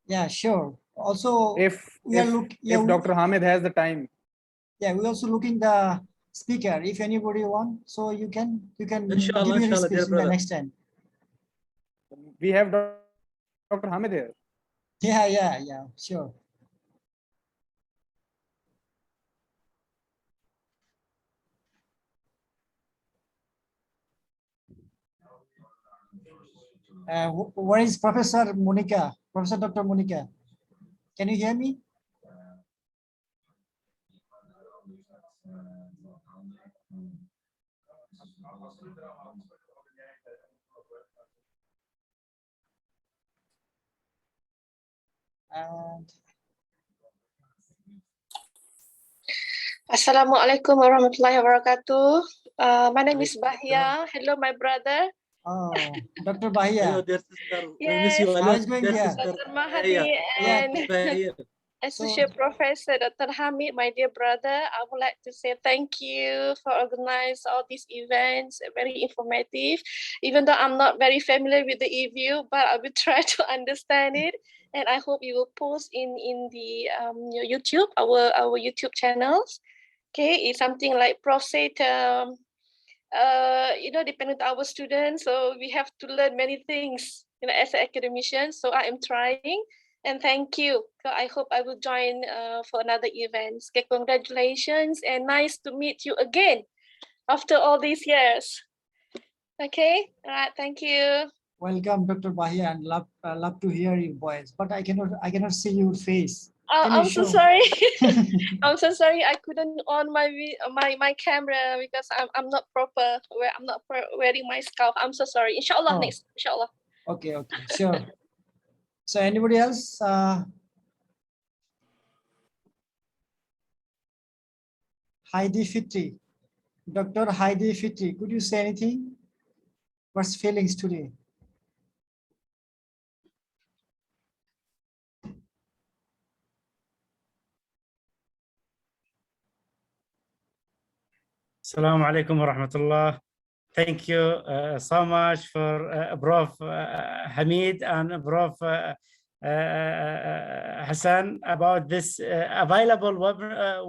Yeah, sure. Also, if Dr. Hamid has the time. Yeah, we're also looking the speaker. If anybody want, so you can Inshallah, give your speech in the next time. We have Dr. Hamid here. Yeah, sure. Where is Professor Monica? Professor Dr. Monica? Can you hear me? Assalamualaikum warahmatullahi wabarakatuh. My name is Bahia. Hello, my brother. Oh, Dr. Bahia. Hello, dear sister. Yes. We miss you a lot, going dear here? sister. Dr. Mahdi and Associate Professor Dr. Hamid, my dear brother. I would like to say thank you for organizing all these events. Very informative. Even though I'm not very familiar with the EView, but I will try to understand it. And I hope you will post in the your YouTube, our YouTube channels. Okay, it's something like Prof said, depending on our students, so we have to learn many things, as an academician. So I am trying, and thank you. So I hope I will join for another event. Okay, congratulations, and nice to meet you again after all these years. Okay, all right, thank you. Welcome, Dr. Bahia, and love to hear your voice, but I cannot see your face. I'm so sorry. I'm so sorry. I couldn't on my camera because I'm not proper. I'm not wearing my scarf. I'm so sorry. Inshallah, next. Inshallah. Okay, sure. So anybody else? Heidi Fitri, Dr. Heidi Fitri, could you say anything? What's feelings today? Assalamu alaikum wa rahmatullah. Thank you so much for Prof. Hamid and Prof. Hassan about this available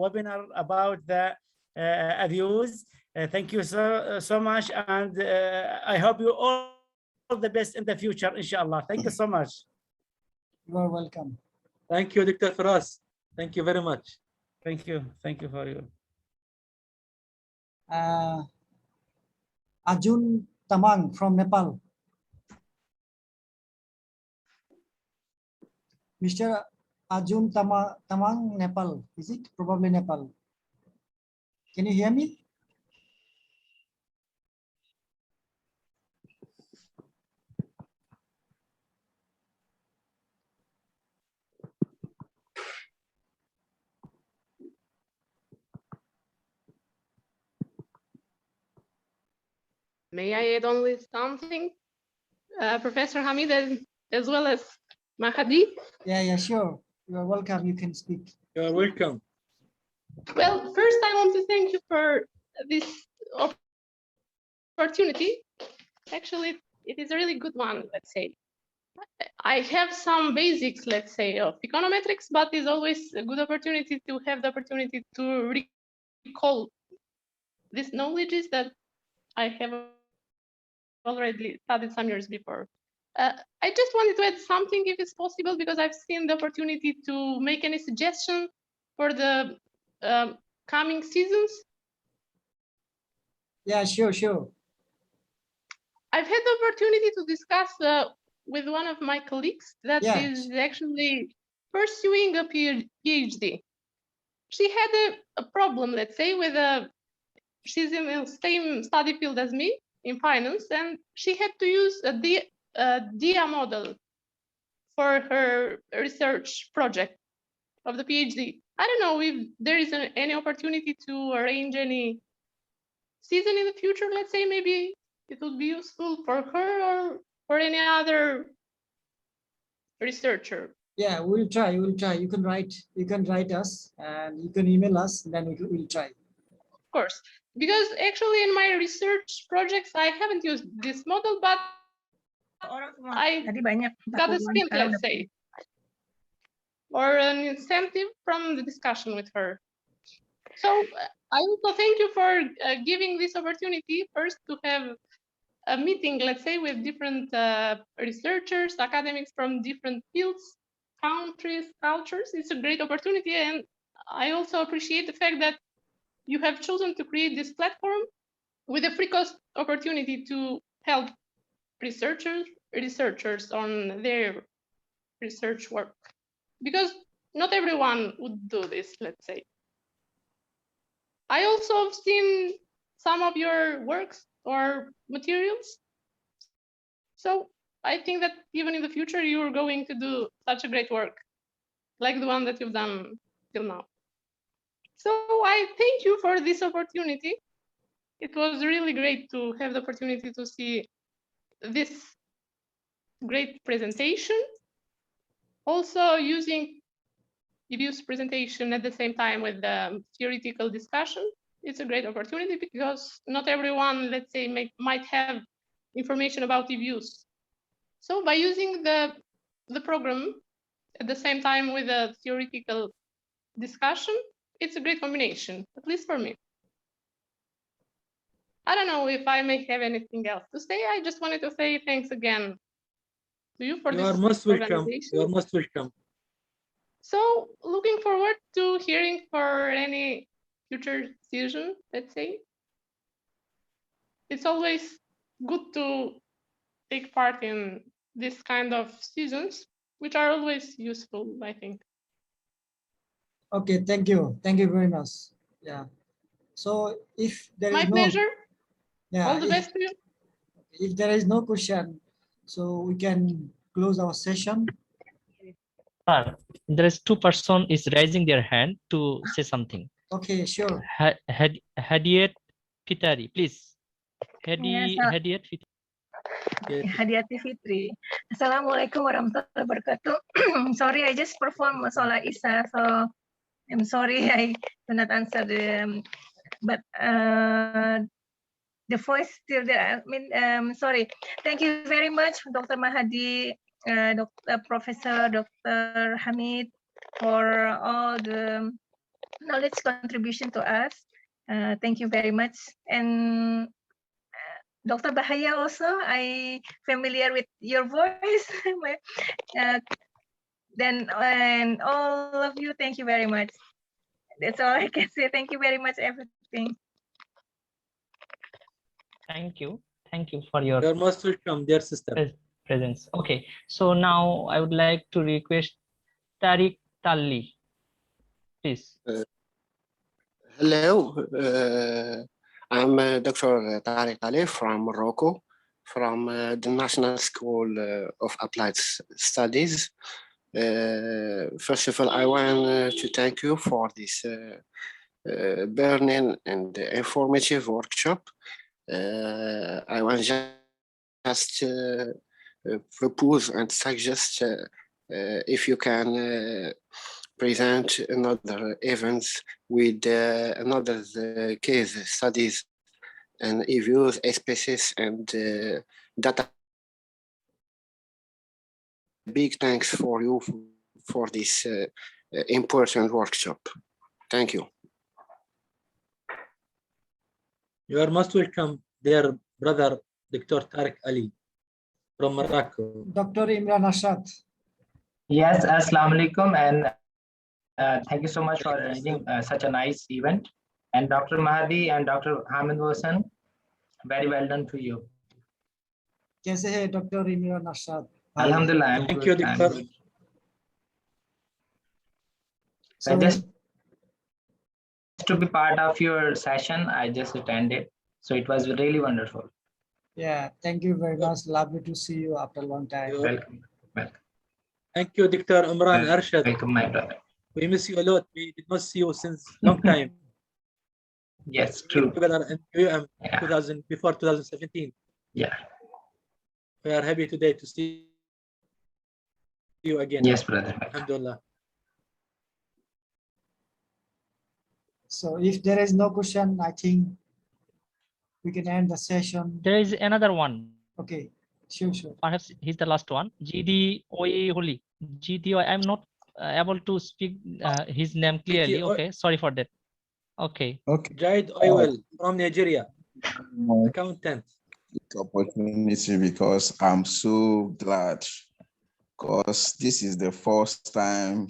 webinar about the EViews. Thank you so much, and I hope you all the best in the future, inshallah. Thank you so much. You are welcome. Thank you, Dr. Faraz. Thank you very much. Thank you for you. Arjun Tamang from Nepal. Mr. Arjun Tamang, Nepal. Is it? Probably Nepal. Can you hear me? May I add on with something, Professor Hamid, as well as Mahdi? Yeah, sure. You are welcome. You can speak. You are welcome. Well, first I want to thank you for this opportunity. Actually, it is a really good one, let's say. I have some basics, let's say, of econometrics, but it's always a good opportunity to have the opportunity to recall these knowledges that I have already studied some years before. I just wanted to add something, if it's possible, because I've seen the opportunity to make any suggestion for the coming seasons. Yeah, sure. I've had the opportunity to discuss with one of my colleagues that is actually pursuing a PhD. She had a problem, let's say, with she's in the same study field as me in finance, and she had to use a DIA model for her research project of the PhD. I don't know if there is any opportunity to arrange any season in the future, let's say, maybe it would be useful for her or for any other researcher. Yeah, we'll try. You can write us and you can email us, then we'll try. Of course, because actually in my research projects, I haven't used this model, but I got a stint, let's say, or an incentive from the discussion with her. So I also thank you for giving this opportunity first to have a meeting, let's say, with different researchers, academics from different fields, countries, cultures. It's a great opportunity. And I also appreciate the fact that you have chosen to create this platform with a free cost opportunity to help researchers on their research work. Because not everyone would do this, let's say. I also have seen some of your works or materials. So I think that even in the future, you are going to do such a great work, like the one that you've done till now. So I thank you for this opportunity. It was really great to have the opportunity to see this great presentation. Also using EViews presentation at the same time with the theoretical discussion. It's a great opportunity because not everyone, let's say, might have information about EViews. So by using the program at the same time with a theoretical discussion, it's a great combination, at least for me. I don't know if I may have anything else to say. I just wanted to say thanks again to you for this organization. You are most welcome. So looking forward to hearing for any future season, let's say. It's always good to take part in this kind of seasons, which are always useful, I think. Okay, thank you. Thank you very much. Yeah. So if there is my pleasure. Yeah, all the best to you. If there is no question, so we can close our session. There is two person is raising their hand to say something. Okay, sure. Hadiyat Fitari, please. Hadiyat Fitari. Hadiyati Fitri. Assalamualaikum warahmatullahi wabarakatuh. Sorry, I just performed Sholat Isya, so I'm sorry I do not answer but the voice still there. I mean, sorry. Thank you very much, Dr. Mahdi, Professor Dr. Hamid, for all the knowledge contribution to us. Thank you very much. And Dr. Bahaya also, I familiar with your voice. Then and all of you, thank you very much. That's all I can say. Thank you very much, everything. Thank you. Thank you for your You're most welcome, dear sister. Presence. Okay, so now I would like to request Tariq Talli, please. Hello, I'm Dr. Tariq Ali from Morocco, from the National School of Applied Studies. First of all, I want to thank you for this burning and informative workshop. I want just propose and suggest if you can present another events with another case studies and EViews, species, and data. Big thanks for you for this important workshop. Thank you. You are most welcome, dear brother, Dr. Tariq Ali from Morocco. Dr. Imran Ashad. Yes, Assalamu alaikum, and thank you so much for arranging such a nice event. And Dr. Mahdi and Dr. Hamid Hossain, very well done to you. कैसे है doctor Imran Arshad? Alhamdulillah, I'm Thank good. you, I'm Dr. good. So, just to be part of your session, I just attended. So it was really wonderful. yeah, thank you very much. Lovely to see you after a long time. Welcome. Welcome. Thank you, Dr. Imran Arshad. Welcome, my brother. We miss you a lot. We did not see you since long time. Yes, We were true. together in UM Yeah. before 2017. Yeah. We are happy today to see you again. Yes, brother. Alhamdulillah. So if there is no question, I think we can end the session. There is another one. Okay, sure. Perhaps he's the last one. GD Oyeholi. GD, I'm not able to speak his name clearly. Okay, sorry for that. Okay. Okay. Jaid Oywell from Nigeria. Accountant. Opportunity because I'm so glad because this is the first time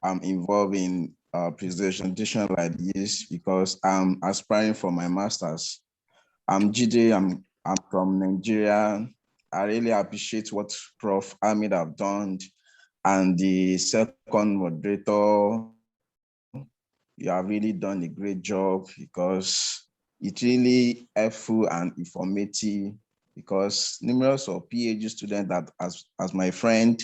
I'm involved in a presentation like this because I'm aspiring for my master's. I'm GD, I'm from Nigeria. I really appreciate what Prof. Hamid have done and the second moderator. You have really done a great job because it's really helpful and informative because numerous of PhD students that as my friend,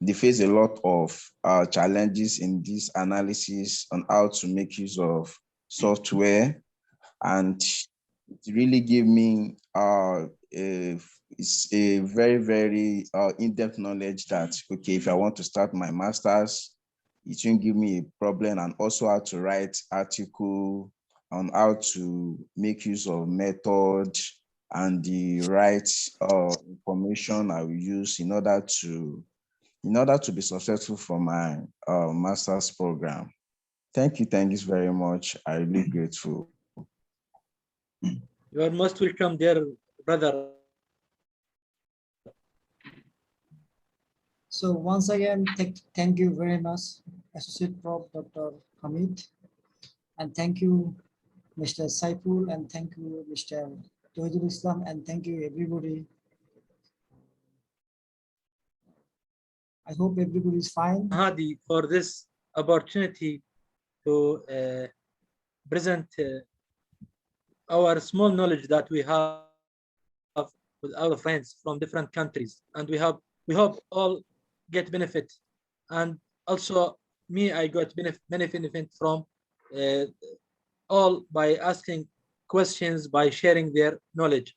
they face a lot of challenges in this analysis on how to make use of software. And it really gave me it's a very, very in-depth knowledge that, okay, if I want to start my master's, it won't give me a problem, and also how to write article on how to make use of method and the right information I will use in order to be successful for my master's program. Thank you very much. I'm really grateful. You are most welcome, dear brother. So once again, thank you very much, Associate Prof. Dr. Hamid, and thank you, Mr. Saiful, and thank you, Mr. Tohidul Islam, and thank you, everybody. I hope everybody is fine. Hadi, for this opportunity to present our small knowledge that we have with our friends from different countries, and we hope all get benefit, and also me, I got benefit from all by asking questions, by sharing their knowledge.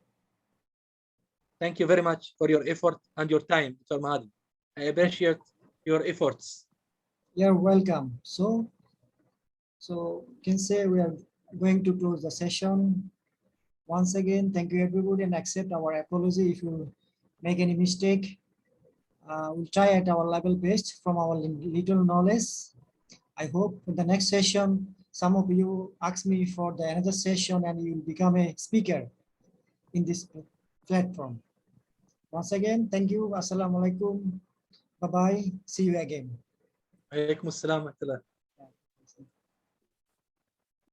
Thank you very much for your effort and your time, Dr. Mahdi. I appreciate your efforts. You're welcome. So can say we are going to close the session. Once again, thank you everybody, and accept our apology if you make any mistake. We'll try at our level best from our little knowledge. I hope in the next session, some of you ask me for the another session and you will become a speaker in this platform. Once again, thank you. Assalamu alaikum. Bye-bye. See you again. Alaikum assalam.